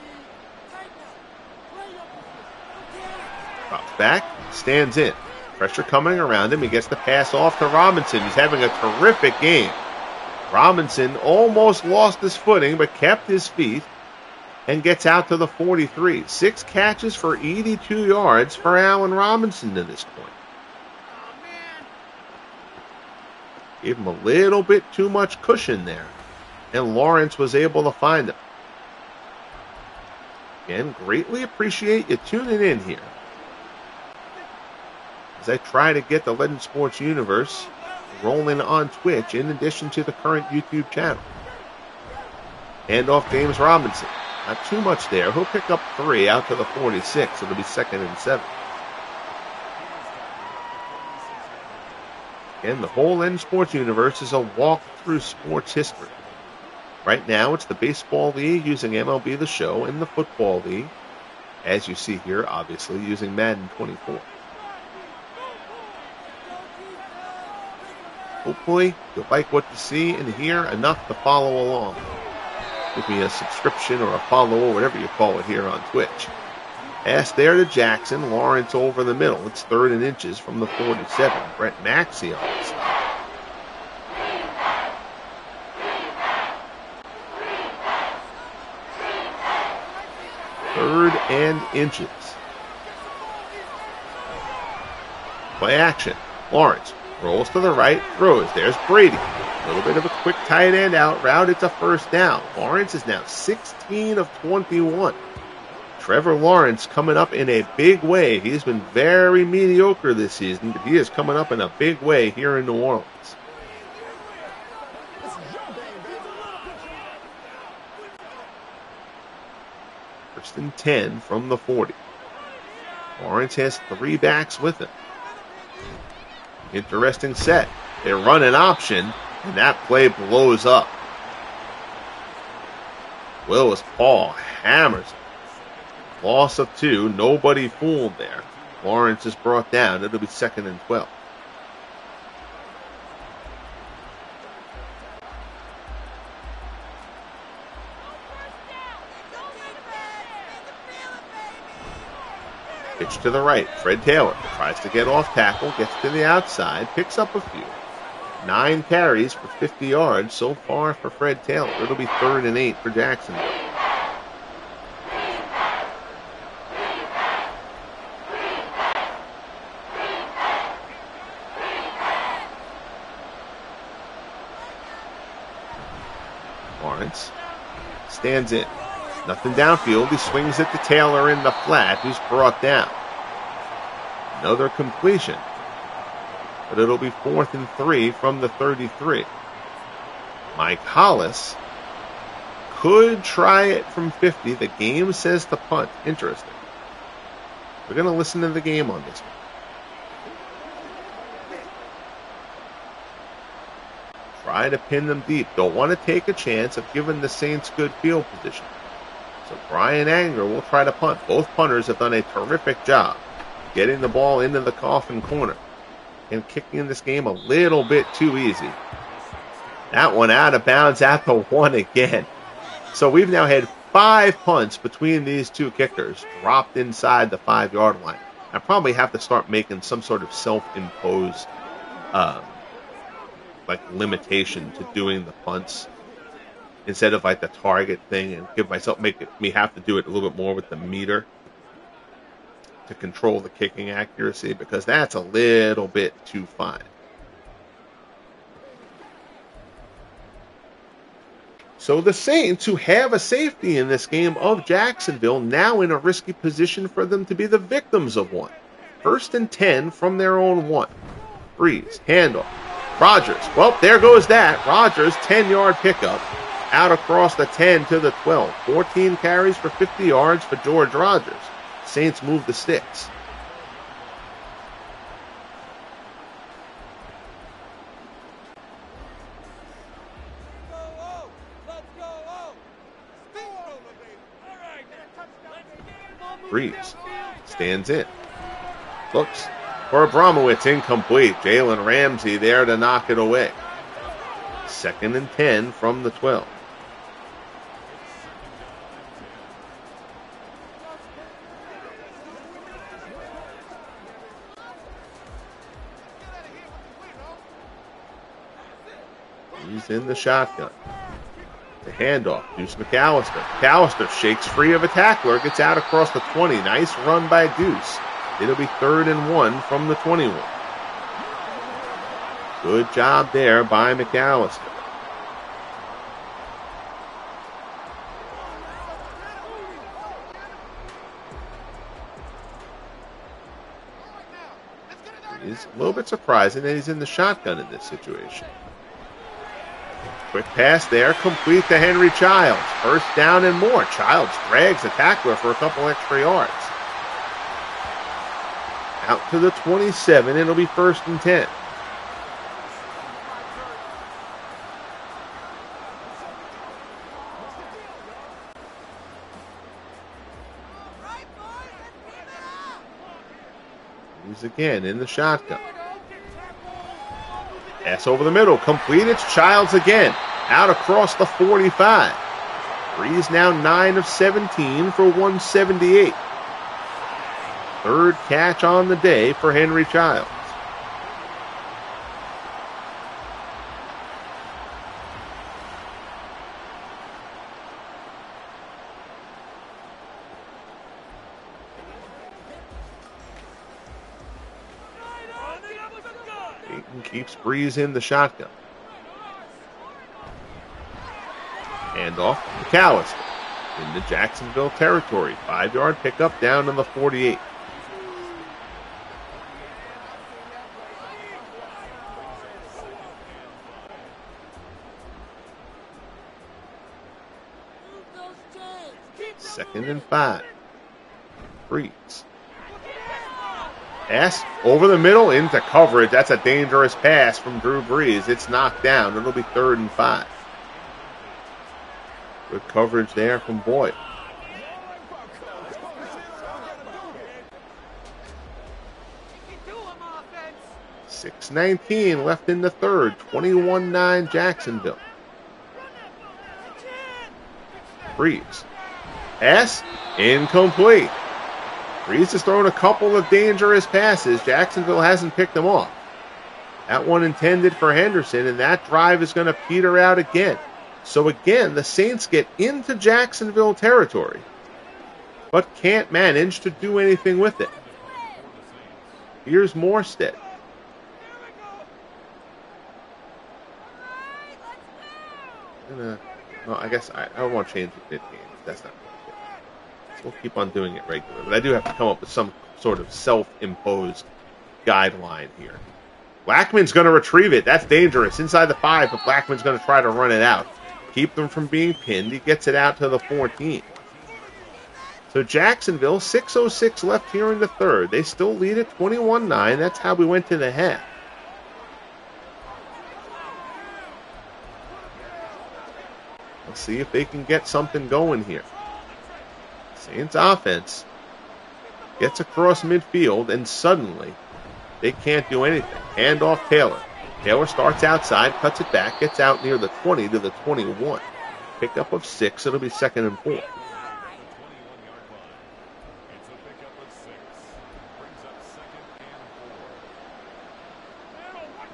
Drops back, stands in. Pressure coming around him. He gets the pass off to Robinson. He's having a terrific game. Robinson almost lost his footing, but kept his feet and gets out to the 43. 6 catches for 82 yards for Allen Robinson to this point. Gave him a little bit too much cushion there, and Lawrence was able to find him. Again, greatly appreciate you tuning in here as I try to get the Legend Sports universe rolling on Twitch in addition to the current YouTube channel. Handoff James Robinson. Not too much there. He'll pick up 3 out to the 46. It'll be 2nd and 7. Again, the whole Legend Sports universe is a walk through sports history. Right now, it's the Baseball League using MLB The Show and the Football League, as you see here, obviously, using Madden 24. Hopefully, you'll like what you see and hear enough to follow along. Give me a subscription or a follow or whatever you call it here on Twitch. Pass there to Jackson. Lawrence over the middle. It's 3rd and inches from the 47. Brett Maxey on the stop. Third and inches. Play action. Lawrence rolls to the right, throws. There's Brady. A little bit of a quick tight end out route. It's a first down. Lawrence is now 16 of 21. Trevor Lawrence coming up in a big way. He's been very mediocre this season, but he is coming up in a big way here in New Orleans. First and 10 from the 40. Lawrence has 3 backs with him. Interesting set. They run an option, and that play blows up. Willis Paul hammers it. Loss of 2. Nobody fooled there. Lawrence is brought down. It'll be 2nd and 12. Pitch to the right. Fred Taylor tries to get off tackle, gets to the outside, picks up a few. 9 carries for 50 yards so far for Fred Taylor. It'll be 3rd and 8 for Jacksonville. Lawrence stands in. Nothing downfield. He swings it to Taylor in the flat, who's brought down. Another completion. But it'll be 4th and 3 from the 33. Mike Hollis could try it from 50. The game says to punt. Interesting. We're going to listen to the game on this one. Try to pin them deep. Don't want to take a chance of giving the Saints good field position. So Brian Anger will try to punt. Both punters have done a terrific job getting the ball into the coffin corner and kicking this game a little bit too easy. That one out of bounds at the 1 again. So we've now had 5 punts between these 2 kickers dropped inside the 5-yard line. I probably have to start making some sort of self-imposed limitation to doing the punts instead of the target thing, and make me have to do it a little bit more with the meter to control the kicking accuracy, because that's a little bit too fine. So the Saints, who have a safety in this game of Jacksonville, now in a risky position for them to be the victims of one. 1st and 10 from their own 1. Brees, handoff. Rodgers, well, there goes that. Rodgers, 10-yard pickup. Out across the 10 to the 12. 14 carries for 50 yards for George Rodgers. Saints move the sticks. Brees stands in. Looks for Abramowitz, incomplete. Jalen Ramsey there to knock it away. 2nd and 10 from the 12. He's in the shotgun. The handoff, Deuce McAllister. McAllister shakes free of a tackler, gets out across the 20. Nice run by Deuce. It'll be 3rd and 1 from the 21. Good job there by McAllister. It's a little bit surprising that he's in the shotgun in this situation. Quick pass there, complete to Henry Childs. 1st down and more. Childs drags the tackler for a couple extra yards. Out to the 27, it'll be 1st and 10. He's again in the shotgun. Pass over the middle, complete. It's Childs again. Out across the 45. Brees now 9 of 17 for 178. 3rd catch on the day for Henry Childs. Peyton keeps Brees in the shotgun. Handoff, McAllister into Jacksonville territory. 5-yard pickup down to the 48. Second and 5. Brees. Pass over the middle into coverage. That's a dangerous pass from Drew Brees. It's knocked down. It'll be 3rd and 5. Good coverage there from Boyd. .6:19 left in the 3rd. 21-9 Jacksonville. Brees. Pass incomplete. Brees has thrown a couple of dangerous passes. Jacksonville hasn't picked them off. That one intended for Henderson, and that drive is going to peter out again. So again, the Saints get into Jacksonville territory, but can't manage to do anything with it. Here's Morstead. Well, I guess I don't want to change it mid-game. That's not good. So we'll keep on doing it regularly. But I do have to come up with some sort of self-imposed guideline here. Blackman's going to retrieve it. That's dangerous. Inside the 5, but Blackman's going to try to run it out. Keep them from being pinned. He gets it out to the 14. So Jacksonville, 6:06 left here in the 3rd. They still lead at 21-9. That's how we went to the half. Let's see if they can get something going here. Saints offense gets across midfield, and suddenly they can't do anything. Hand off Taylor. Taylor starts outside, cuts it back, gets out near the 20 to the 21. Pickup of 6. It'll be 2nd and 4.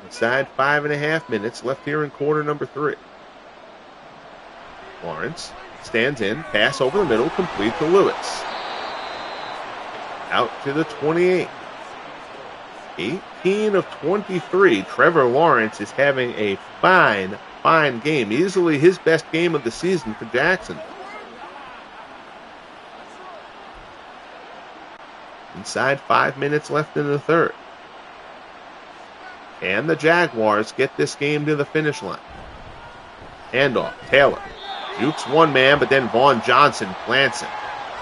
Inside 5.5 minutes left here in quarter number 3. Lawrence stands in, pass over the middle, complete to Lewis. Out to the 28. 18 of 23. Trevor Lawrence is having a fine game. Easily his best game of the season for Jackson. Inside 5 minutes left in the 3rd. And the Jaguars get this game to the finish line. Handoff, Taylor. Jukes one man, but then Vaughn Johnson plants him.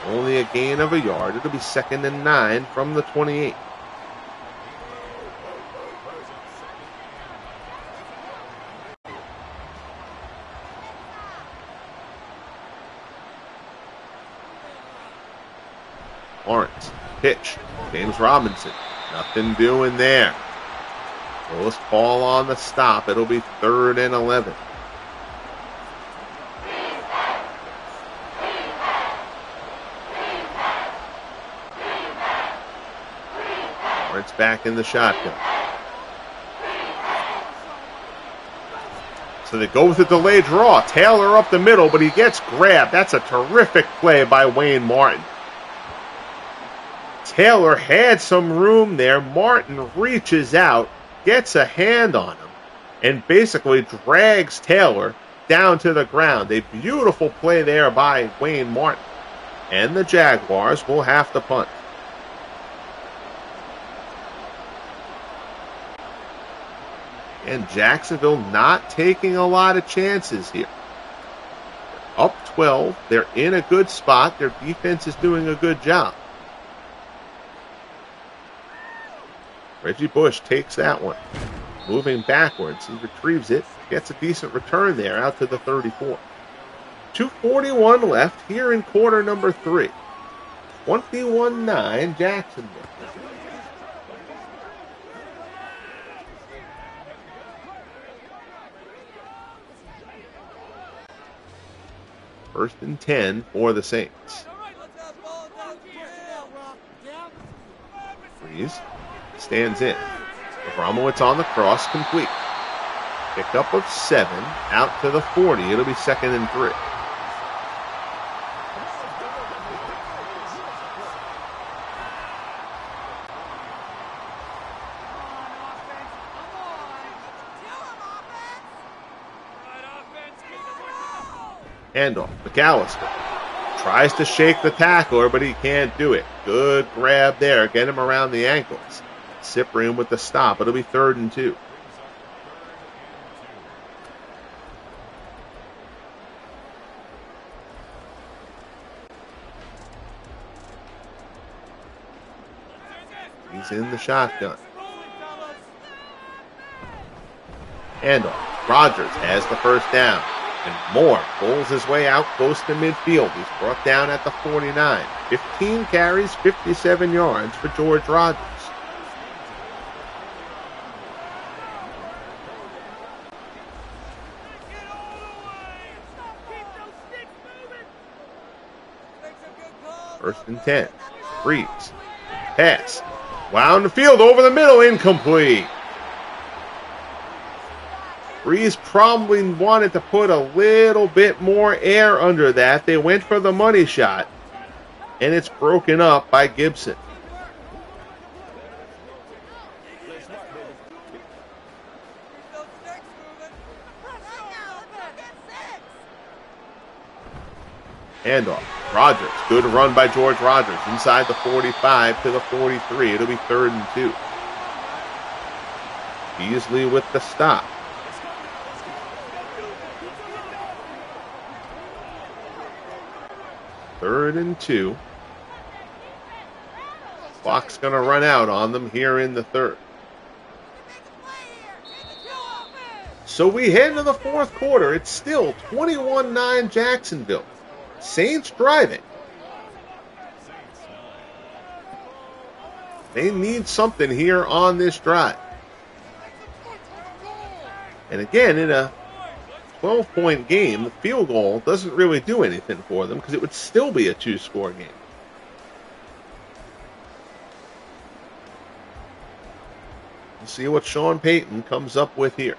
Only a gain of a yard. It'll be 2nd and 9 from the 28. Lawrence, pitch. James Robinson, nothing doing there. Close ball on the stop. It'll be 3rd and 11. Lawrence back in the shotgun. So they go with a delayed draw. Taylor up the middle, but he gets grabbed. That's a terrific play by Wayne Martin. Taylor had some room there. Martin reaches out, gets a hand on him, and basically drags Taylor down to the ground. A beautiful play there by Wayne Martin. And the Jaguars will have to punt. And Jacksonville not taking a lot of chances here. Up 12. They're in a good spot. Their defense is doing a good job. Reggie Bush takes that one. Moving backwards. He retrieves it. Gets a decent return there out to the 34. 2:41 left here in quarter number 3. 21-9 Jacksonville. First and 10 for the Saints. Brees stands in. Abramowitz on the cross, complete. Pickup of 7, out to the 40. It'll be 2nd and 3. Handoff, McAllister. Tries to shake the tackler, but he can't do it. Good grab there. Get him around the ankles. Cyprian with the stop. It'll be 3rd and 2. He's in the shotgun. Handoff. Rodgers has the first down. And Moore pulls his way out close to midfield. He's brought down at the 49. 15 carries, 57 yards for George Rodgers. First and 10. Brees. Pass. Wound the field over the middle. Incomplete. Brees probably wanted to put a little bit more air under that. They went for the money shot, and it's broken up by Gibson. Handoff. Rodgers. Good run by George Rodgers. Inside the 45 to the 43. It'll be 3rd and 2. Beasley with the stop. Third and 2. Clock's going to run out on them here in the 3rd. So we head to the 4th quarter. It's still 21-9 Jacksonville. Saints driving. They need something here on this drive. And again, in a 12-point game, the field goal doesn't really do anything for them because it would still be a 2-score game. We'll see what Sean Payton comes up with here.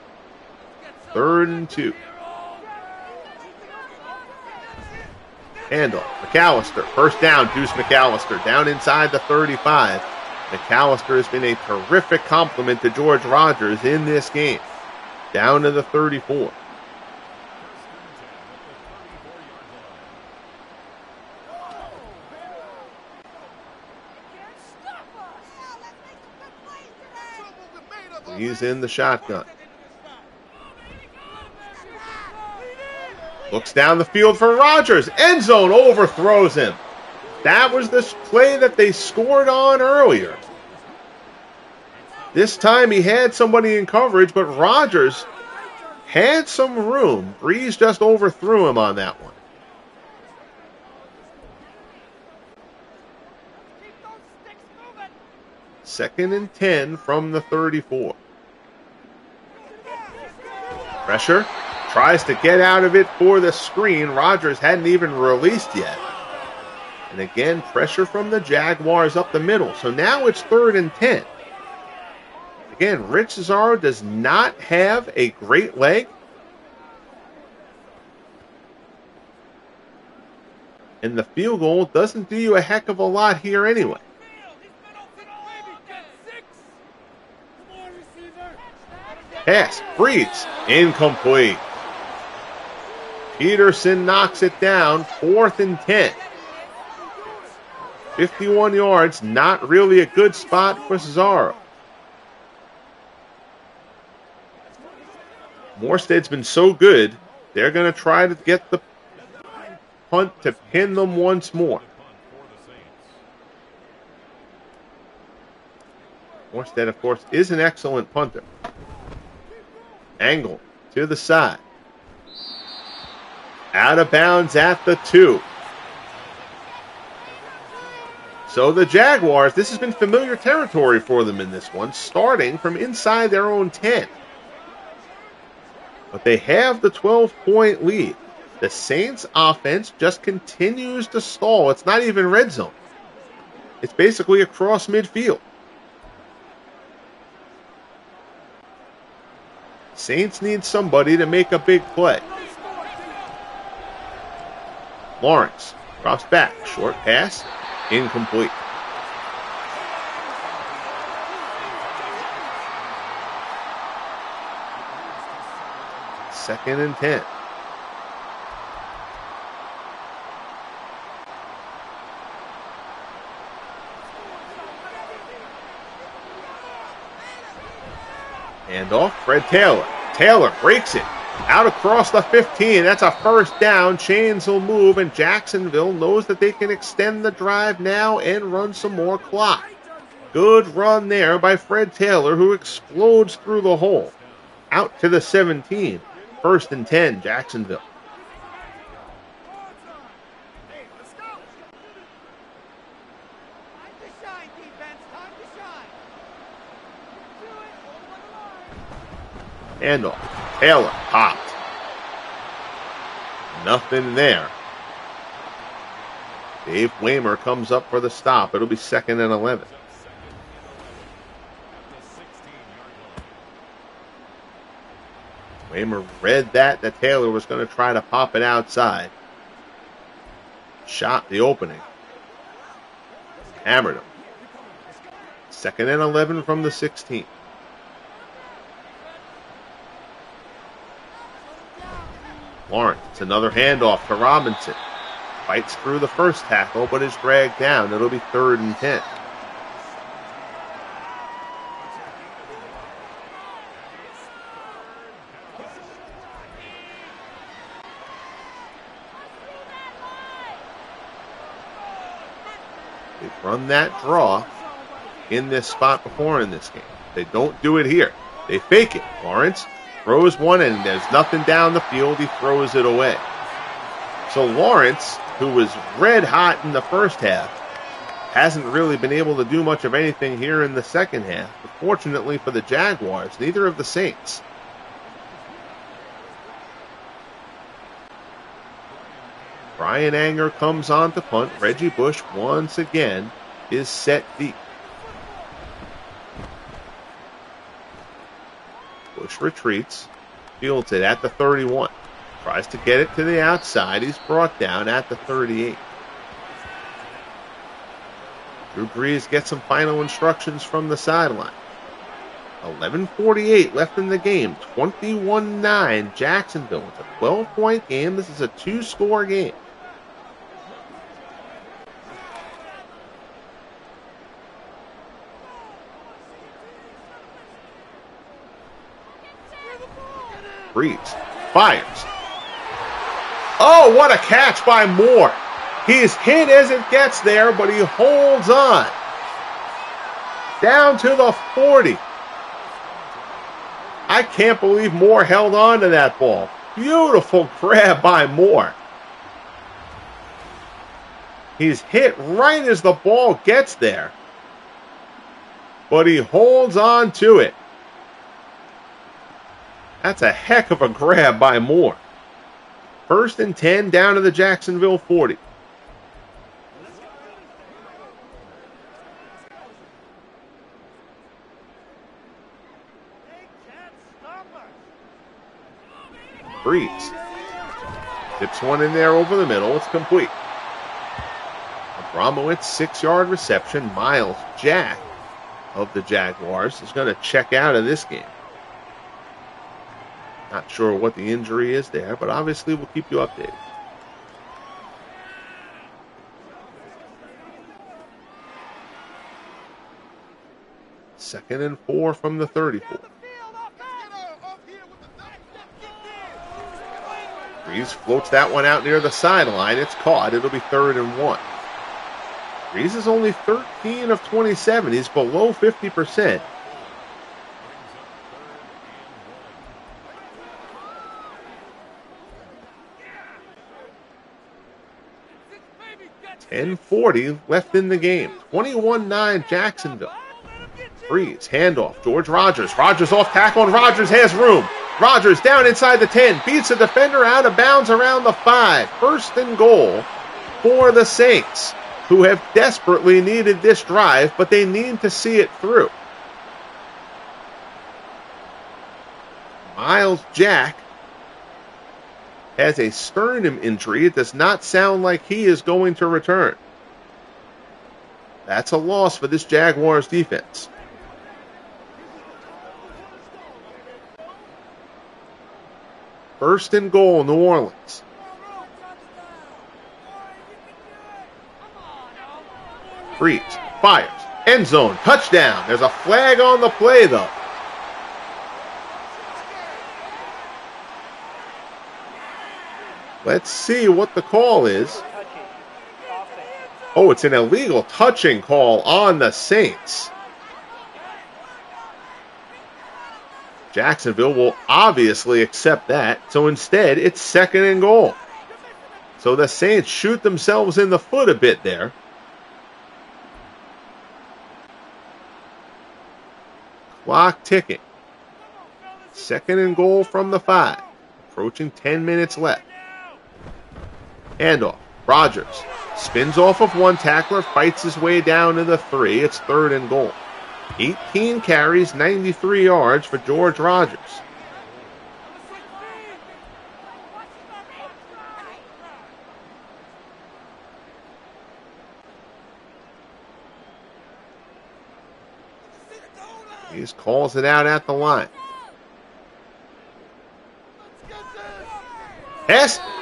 3rd and 2. Handoff. McAllister. First down, Deuce McAllister. Down inside the 35. McAllister has been a terrific compliment to George Rodgers in this game. Down to the 34. He's in the shotgun. Looks down the field for Rodgers. End zone, overthrows him. That was the play that they scored on earlier. This time he had somebody in coverage, but Rodgers had some room. Brees just overthrew him on that one. 2nd and 10 from the 34. Pressure. Tries to get out of it for the screen. Rodgers hadn't even released yet. And again, pressure from the Jaguars up the middle. So now it's 3rd and 10. Again, Rich Cesaro does not have a great leg. And the field goal doesn't do you a heck of a lot here anyway. Pass, Brees, incomplete. Peterson knocks it down, 4th and 10. 51 yards, not really a good spot for Cesaro. Morstead's been so good, they're going to try to get the punt to pin them once more. Morstead, of course, is an excellent punter. Angle to the side. Out of bounds at the 2. So the Jaguars, this has been familiar territory for them in this one, starting from inside their own 10. But they have the 12-point lead. The Saints offense just continues to stall. It's not even red zone. It's basically across midfield. Saints need somebody to make a big play. Lawrence drops back. Short pass. Incomplete. Second and 10. Handoff, Fred Taylor. Taylor breaks it. Out across the 15. That's a first down. Chains will move, and Jacksonville knows that they can extend the drive now and run some more clock. Good run there by Fred Taylor, who explodes through the hole. Out to the 17. 1st and 10, Jacksonville. Handoff. Taylor popped. Nothing there. Dave Waymer comes up for the stop. It'll be 2nd and 11. Waymer read that Taylor was going to try to pop it outside. Shot the opening. Hammered him. 2nd and 11 from the 16. Lawrence, it's another handoff to Robinson. Fights through the first tackle, but is dragged down. It'll be 3rd and 10. They've run that draw in this spot before in this game. They don't do it here. They fake it. Lawrence throws one, and there's nothing down the field. He throws it away. So Lawrence, who was red hot in the first half, hasn't really been able to do much of anything here in the second half. But fortunately for the Jaguars, neither of the Saints. Brian Anger comes on to punt. Reggie Bush once again is set deep. Bush retreats, fields it at the 31. Tries to get it to the outside. He's brought down at the 38. Drew Brees gets some final instructions from the sideline. 11:48 left in the game. 21-9 Jacksonville. It's a 12-point game. This is a 2-score game. Brees fires. Oh, what a catch by Moore. He's hit as it gets there, but he holds on. Down to the 40. I can't believe Moore held on to that ball. Beautiful grab by Moore. He's hit right as the ball gets there. but he holds on to it. That's a heck of a grab by Moore. 1st and 10 down to the Jacksonville 40. Brees tips one in there over the middle. It's complete. Abramowitz, 6-yard reception. Miles Jack of the Jaguars is going to check out of this game. Not sure what the injury is there, but obviously we'll keep you updated. Second and 4 from the 34. Brees floats that one out near the sideline. It's caught. It'll be 3rd and 1. Brees is only 13 of 27. He's below 50%. .40 left in the game. 21-9 Jacksonville. Brees, handoff. George Rogers. Rogers off tackle, and Rogers has room. Rogers down inside the 10. Beats a defender out of bounds around the 5. 1st and goal for the Saints, who have desperately needed this drive, but they need to see it through. Miles Jack has a sternum injury. It does not sound like he is going to return. That's a loss for this Jaguars defense. First and goal, New Orleans. Brees fires. End zone. Touchdown. There's a flag on the play, though. Let's see what the call is. Oh, it's an illegal touching call on the Saints. Jacksonville will obviously accept that. So instead, it's 2nd and goal. So the Saints shoot themselves in the foot a bit there. Clock ticking. 2nd and goal from the 5. Approaching 10 minutes left. Handoff. Rogers spins off of one tackler, fights his way down to the 3. It's 3rd and goal. 18 carries, 93 yards for George Rogers. He just calls it out at the line.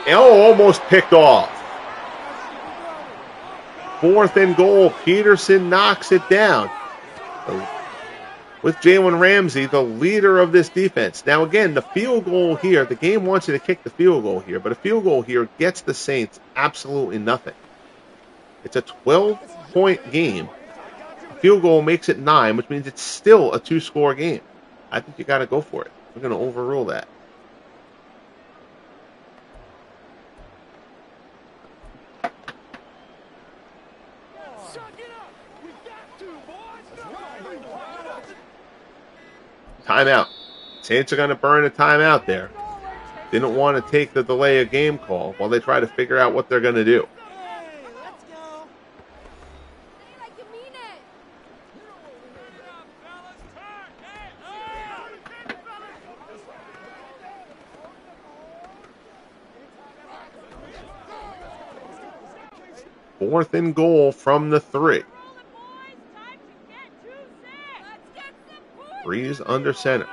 Almost picked off. 4th and goal. Peterson knocks it down. With Jalen Ramsey, the leader of this defense. Now again, the field goal here, the game wants you to kick the field goal here, but a field goal here gets the Saints absolutely nothing. It's a 12-point game. A field goal makes it 9, which means it's still a 2-score game. I think you got to go for it. We're going to overrule that. Timeout. Saints are going to burn a timeout there. Didn't want to take the delay of game call while they try to figure out what they're going to do. Fourth and goal from the 3. Brees under center.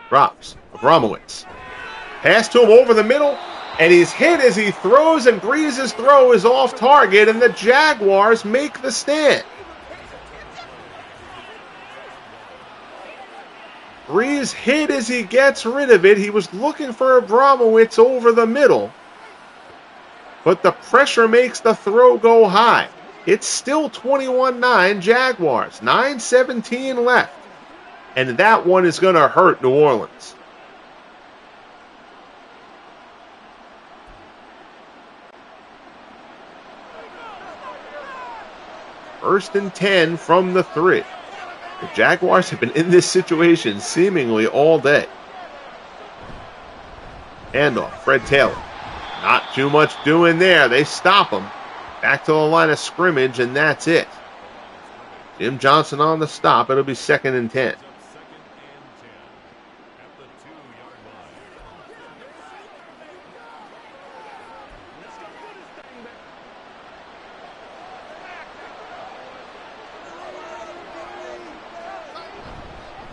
Drops. Abramowitz. Pass to him over the middle, and he's hit as he throws, and Brees' throw is off target, and the Jaguars make the stand. Brees hit as he gets rid of it. He was looking for Abramowitz over the middle, but the pressure makes the throw go high. It's still 21-9 Jaguars. 9:17 left. And that one is going to hurt New Orleans. First and 10 from the 3. The Jaguars have been in this situation seemingly all day. Handoff, Fred Taylor. Not too much doing there. They stop him. Back to the line of scrimmage, and that's it. Jim Johnson on the stop. It'll be 2nd and 10.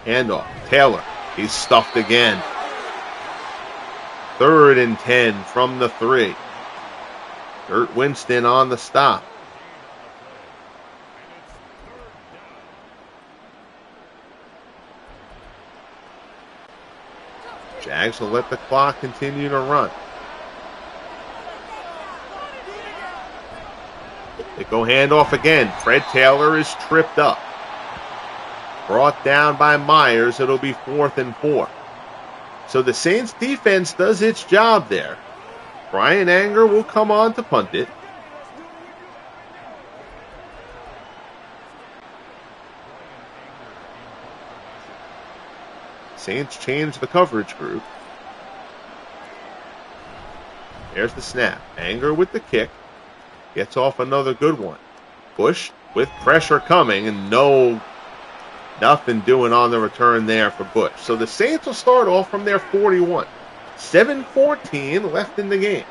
Handoff, Taylor. He's stuffed again. 3rd and 10 from the 3. Kurt Winston on the stop. Jags will let the clock continue to run. They go handoff again. Fred Taylor is tripped up. Brought down by Myers. It'll be 4th and 4. So the Saints defense does its job there. Brian Anger will come on to punt it. Saints change the coverage group. There's the snap. Anger with the kick. Gets off another good one. Bush with pressure coming and nothing doing on the return there for Bush. So the Saints will start off from their 41. 7:14 left in the game.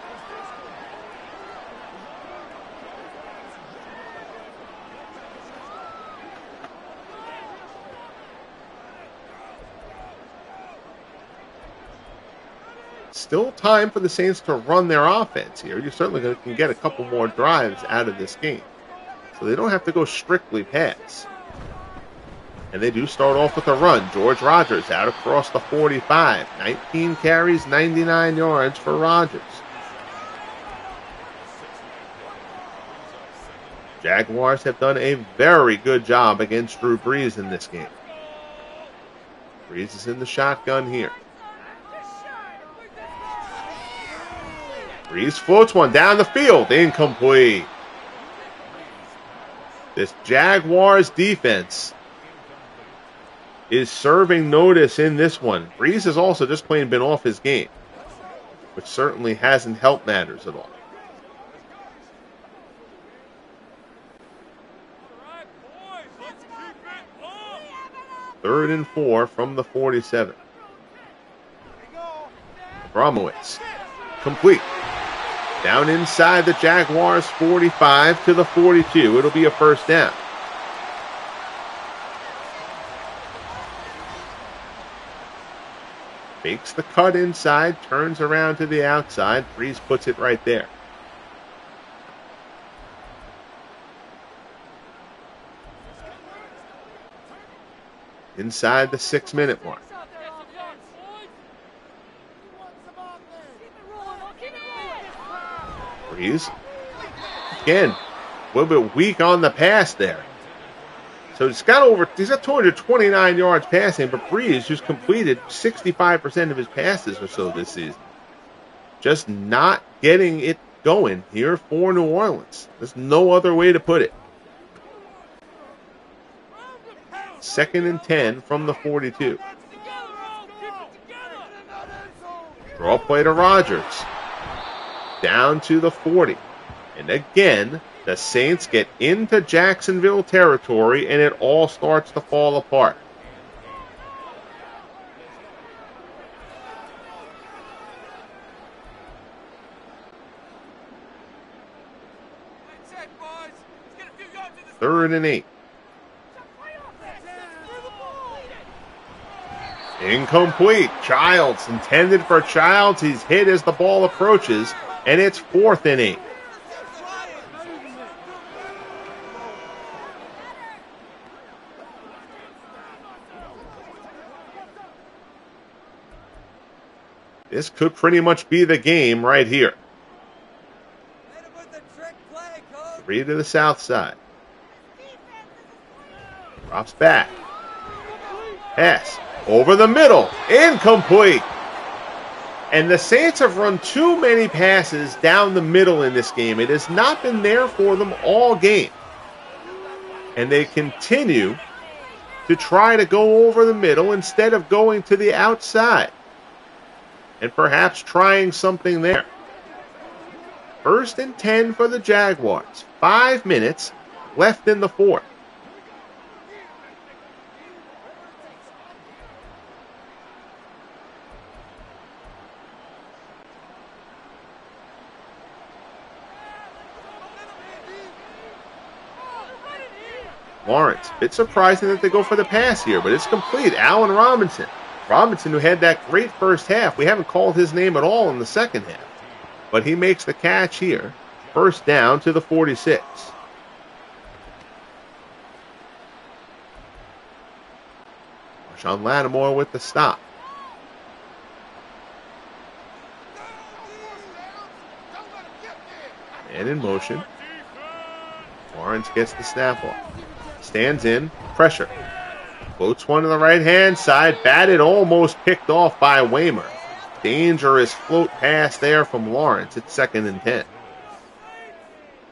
Still time for the Saints to run their offense here. You certainly can get a couple more drives out of this game. So they don't have to go strictly pass. And they do start off with a run. George Rogers out across the 45. 19 carries, 99 yards for Rogers. Jaguars have done a very good job against Drew Brees in this game. Brees is in the shotgun here. Brees floats one down the field. Incomplete. This Jaguars defense is serving notice in this one. Brees has also just plain been off his game, which certainly hasn't helped matters at all. Third and 4 from the 47. Abramowitz. Complete. Down inside the Jaguars 45 to the 42. It'll be a first down. Makes the cut inside, turns around to the outside. Brees puts it right there. Inside the 6-minute mark. Brees. Again, a little bit weak on the pass there. So he's got 229 yards passing, but Brees, who's completed 65% of his passes or so this season, just not getting it going here for New Orleans. There's no other way to put it. 2nd and 10 from the 42. Draw play to Rogers. Down to the 40. And again, the Saints get into Jacksonville territory, and it all starts to fall apart. Third and 8. Incomplete. Childs, intended for Childs. He's hit as the ball approaches, and it's 4th and 8. This could pretty much be the game right here. 3 to the south side. Drops back. Pass. Over the middle. Incomplete. And the Saints have run too many passes down the middle in this game. It has not been there for them all game. And they continue to try to go over the middle instead of going to the outside and perhaps trying something there. 1st and 10 for the Jaguars. 5 minutes left in the fourth. Lawrence, a bit surprising that they go for the pass here, but it's complete. Allen Robinson. Robinson, who had that great first half. We haven't called his name at all in the second half. But he makes the catch here. 1st down to the 46. Marshawn Lattimore with the stop. Man in motion. Lawrence gets the snap off. Stands in. Pressure. Floats one to the right-hand side. Batted, almost picked off by Waymer. Dangerous float pass there from Lawrence. It's 2nd and 10.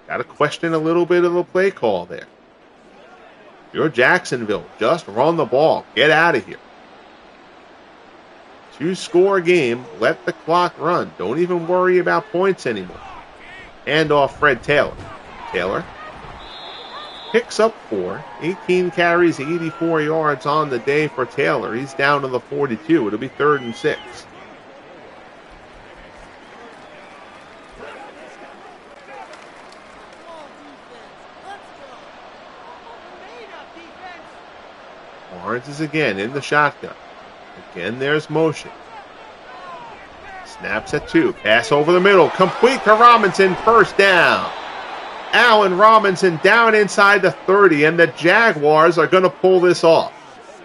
Got to question a little bit of the play call there. You're Jacksonville. Just run the ball. Get out of here. 2-score game. Let the clock run. Don't even worry about points anymore. Hand off Fred Taylor. Taylor picks up 4. 18 carries, 84 yards on the day for Taylor. He's down to the 42. It'll be 3rd and 6. Lawrence is again in the shotgun. Again, there's motion. Snaps at 2. Pass over the middle. Complete to Robinson. 1st down. Allen Robinson down inside the 30, and the Jaguars are going to pull this off.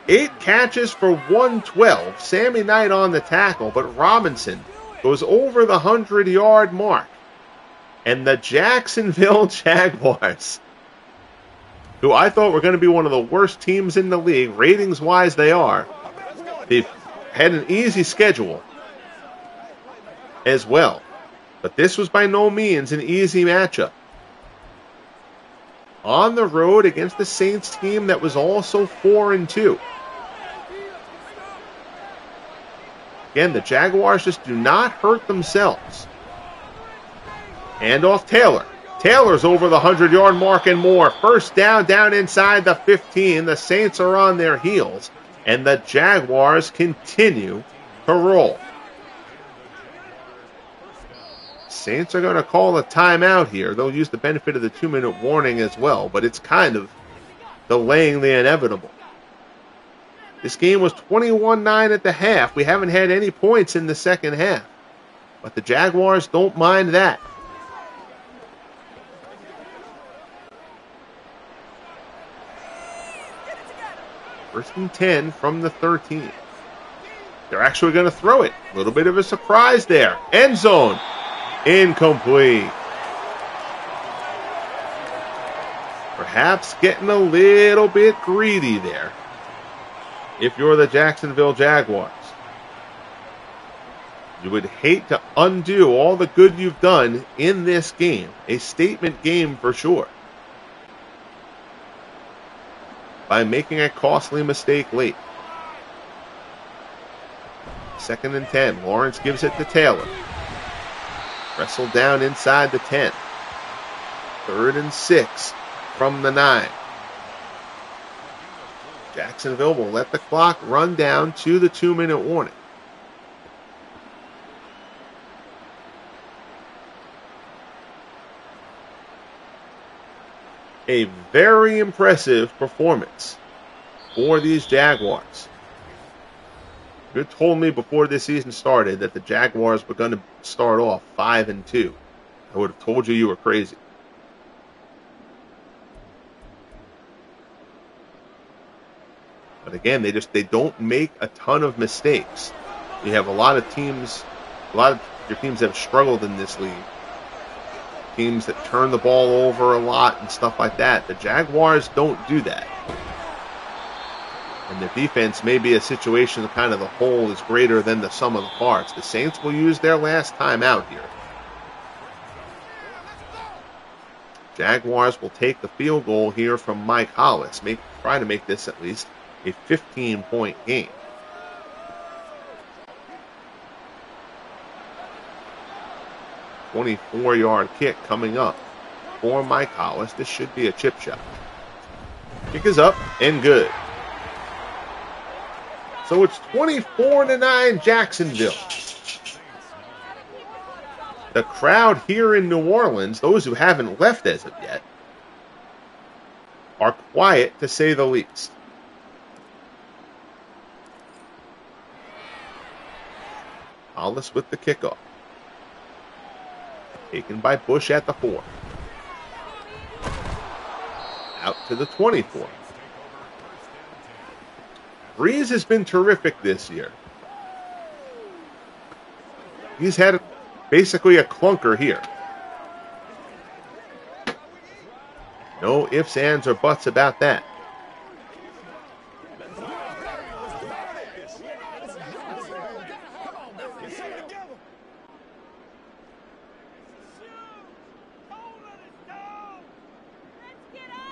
8 catches for 112. Sammy Knight on the tackle, but Robinson goes over the 100-yard mark. And the Jacksonville Jaguars, who I thought were going to be one of the worst teams in the league, ratings-wise they are. They've had an easy schedule as well. But this was by no means an easy matchup. On the road against the Saints team that was also 4-2. Again, the Jaguars just do not hurt themselves. Hand off Taylor. Taylor's over the 100-yard mark and more. 1st down, down inside the 15. The Saints are on their heels, and the Jaguars continue to roll. Saints are going to call a timeout here. They'll use the benefit of the 2-minute warning as well, but it's kind of delaying the inevitable. This game was 21-9 at the half. We haven't had any points in the second half, but the Jaguars don't mind that. First and 10 from the 13. They're actually going to throw it. A little bit of a surprise there. End zone. Incomplete. Perhaps getting a little bit greedy there if you're the Jacksonville Jaguars. You would hate to undo all the good you've done in this game. A statement game for sure. By making a costly mistake late. 2nd and 10. Lawrence gives it to Taylor. Wrestled down inside the 10. 3rd and 6 from the 9. Jacksonville will let the clock run down to the 2-minute warning. A very impressive performance for these Jaguars. You told me before this season started that the Jaguars were going to start off 5-2. I would have told you were crazy. But again, they don't make a ton of mistakes. You have a lot of your teams have struggled in this league. Teams that turn the ball over a lot and stuff like that. The Jaguars don't do that. And their defense may be a situation of kind of the whole is greater than the sum of the parts. The Saints will use their last time out here. Jaguars will take the field goal here from Mike Hollis. Try to make this at least a 15-point game. A 24-yard kick coming up for Mike Hollis. This should be a chip shot. Kick is up and good. So it's 24-9 Jacksonville. The crowd here in New Orleans, those who haven't left as of yet, are quiet to say the least. Hollis with the kickoff. Taken by Bush at the 4. Out to the 24. Brees has been terrific this year. He's had basically a clunker here. No ifs, ands, or buts about that.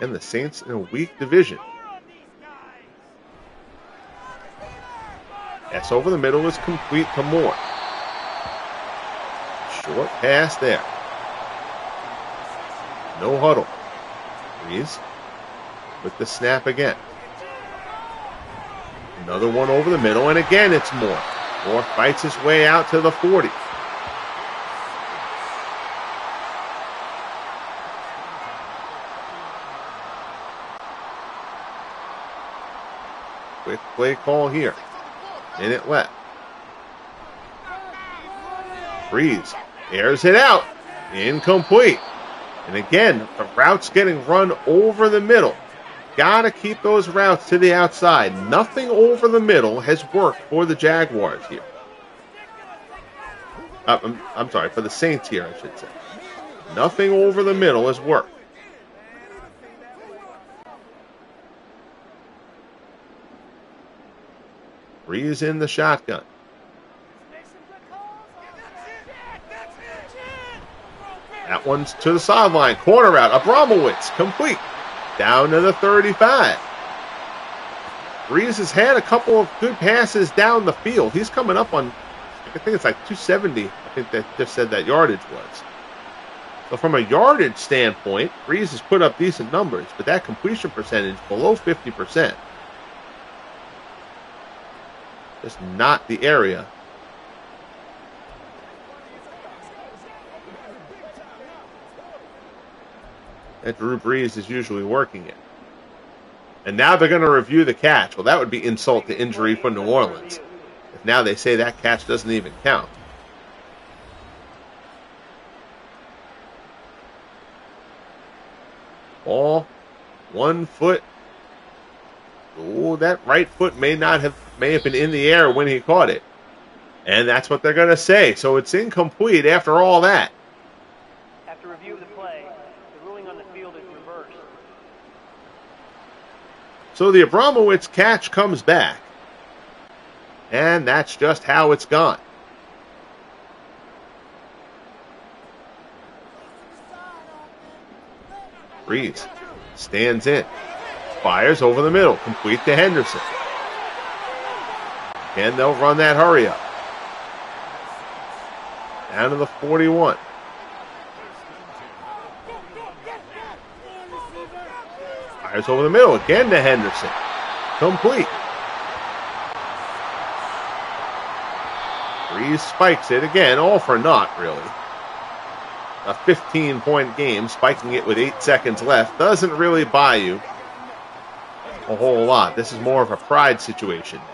And the Saints in a weak division. Pass over the middle is complete to Moore. Short pass there. No huddle. Brees with the snap again. Another one over the middle, and again it's Moore. Moore fights his way out to the 40. Quick play call here. Minute left. Brees airs it out. Incomplete. And again, the route's getting run over the middle. Got to keep those routes to the outside. Nothing over the middle has worked for the Jaguars here. I'm sorry, for the Saints here, I should say. Nothing over the middle has worked. Brees in the shotgun. That one's to the sideline. Corner route. Abramowitz complete. Down to the 35. Brees has had a couple of good passes down the field. He's coming up on, I think it's like 270. I think that just said that yardage was. So from a yardage standpoint, Brees has put up decent numbers, but that completion percentage below 50%. Just not the area. That Drew Brees is usually working in. And now they're going to review the catch. Well, that would be insult to injury for New Orleans. If now they say that catch doesn't even count. Ball, 1 foot. Oh, that right foot may have been in the air when he caught it. And that's what they're going to say. So it's incomplete after all that. After review of the play, the ruling on the field is reversed. So the Abramowitz catch comes back. And that's just how it's gone. Brees stands in. Fires over the middle. Complete to Henderson. And they'll run that hurry up. Down to the 41. Fires over the middle. Again to Henderson. Complete. Brees spikes it again. All for naught, really. A 15-point game. Spiking it with 8 seconds left doesn't really buy you a whole lot. This is more of a pride situation now.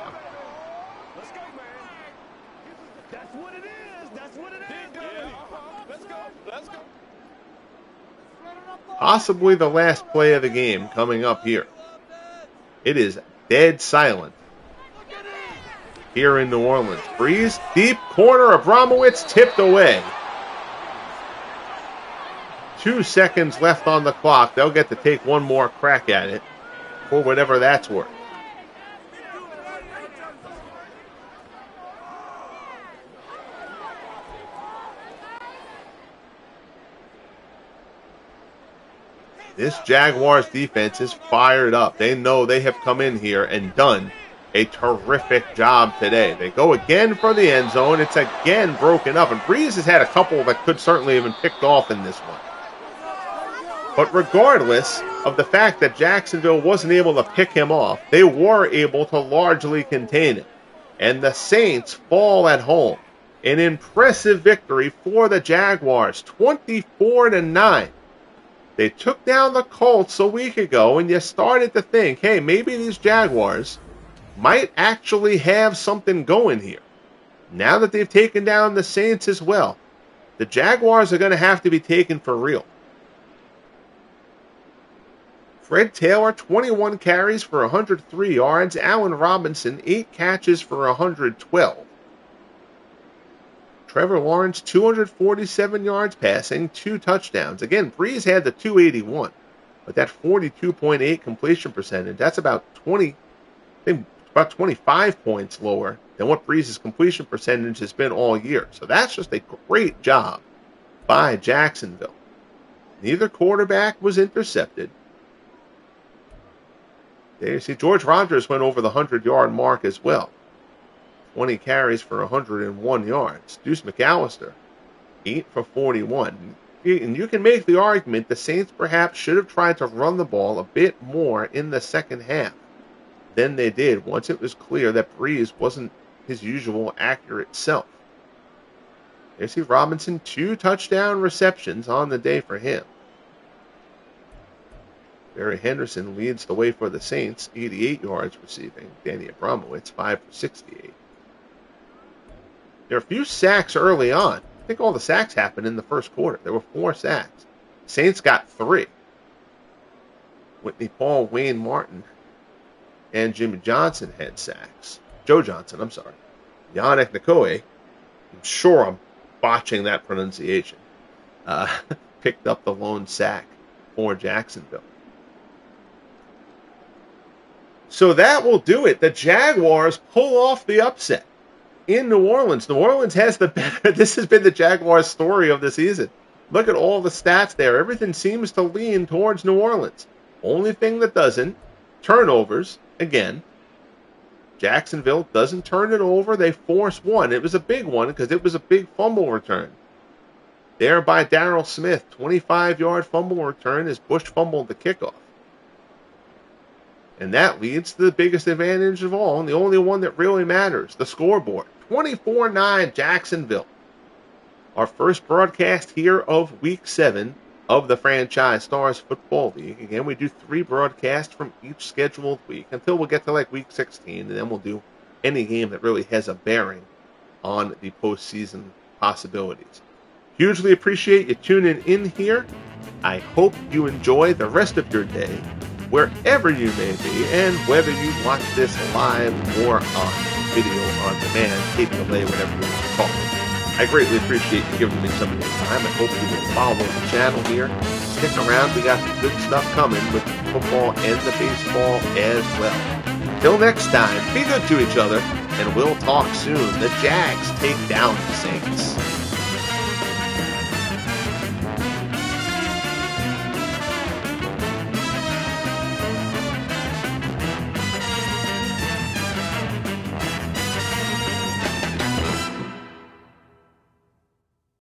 Possibly the last play of the game coming up here. It is dead silent here in New Orleans. Brees, deep corner, Abramowitz tipped away. 2 seconds left on the clock. They'll get to take one more crack at it for whatever that's worth. This Jaguars defense is fired up. They know they have come in here and done a terrific job today. They go again for the end zone. It's again broken up. And Brees has had a couple that could certainly have been picked off in this one. But regardless of the fact that Jacksonville wasn't able to pick him off, they were able to largely contain it. And the Saints fall at home. An impressive victory for the Jaguars, 24-9. They took down the Colts a week ago, and you started to think, hey, maybe these Jaguars might actually have something going here. Now that they've taken down the Saints as well, the Jaguars are going to have to be taken for real. Fred Taylor, 21 carries for 103 yards. Allen Robinson, 8 catches for 112. Trevor Lawrence, 247 yards passing, 2 touchdowns. Again, Brees had the 281, but that 42.8 completion percentage, that's about 25 points lower than what Brees' completion percentage has been all year. So that's just a great job by Jacksonville. Neither quarterback was intercepted. There you see George Rogers went over the 100-yard mark as well. 20 carries for 101 yards. Deuce McAllister, 8 for 41. And you can make the argument the Saints perhaps should have tried to run the ball a bit more in the second half than they did once it was clear that Brees wasn't his usual accurate self. There you see Robinson, 2 touchdown receptions on the day for him. Barry Henderson leads the way for the Saints, 88 yards receiving. Danny Abramowitz, 5 for 68. There are a few sacks early on. I think all the sacks happened in the first quarter. There were 4 sacks. Saints got 3. Whitney Paul, Wayne Martin, and Jimmy Johnson had sacks. Joe Johnson, I'm sorry. Yannick Ngakoue, I'm sure I'm botching that pronunciation, picked up the lone sack for Jacksonville. So that will do it. The Jaguars pull off the upset in New Orleans. New Orleans has the better. This has been the Jaguars' story of the season. Look at all the stats there. Everything seems to lean towards New Orleans. Only thing that doesn't, turnovers, again. Jacksonville doesn't turn it over. They force one. It was a big one because it was a big fumble return. There by Darrell Smith, 25-yard fumble return as Bush fumbled the kickoff. And that leads to the biggest advantage of all, and the only one that really matters, the scoreboard. 24-9 Jacksonville. Our first broadcast here of Week 7 of the Franchise Stars Football League. Again, we do 3 broadcasts from each scheduled week until we'll get to like Week 16, and then we'll do any game that really has a bearing on the postseason possibilities. Hugely appreciate you tuning in here. I hope you enjoy the rest of your day, wherever you may be, and whether you watch this live or on video on demand, KPLA, whatever you want to call it. I greatly appreciate you giving me some of your time. I hope you will follow the channel here. Stick around. We got some good stuff coming with football and the baseball as well. Till next time, be good to each other, and we'll talk soon. The Jags take down the Saints.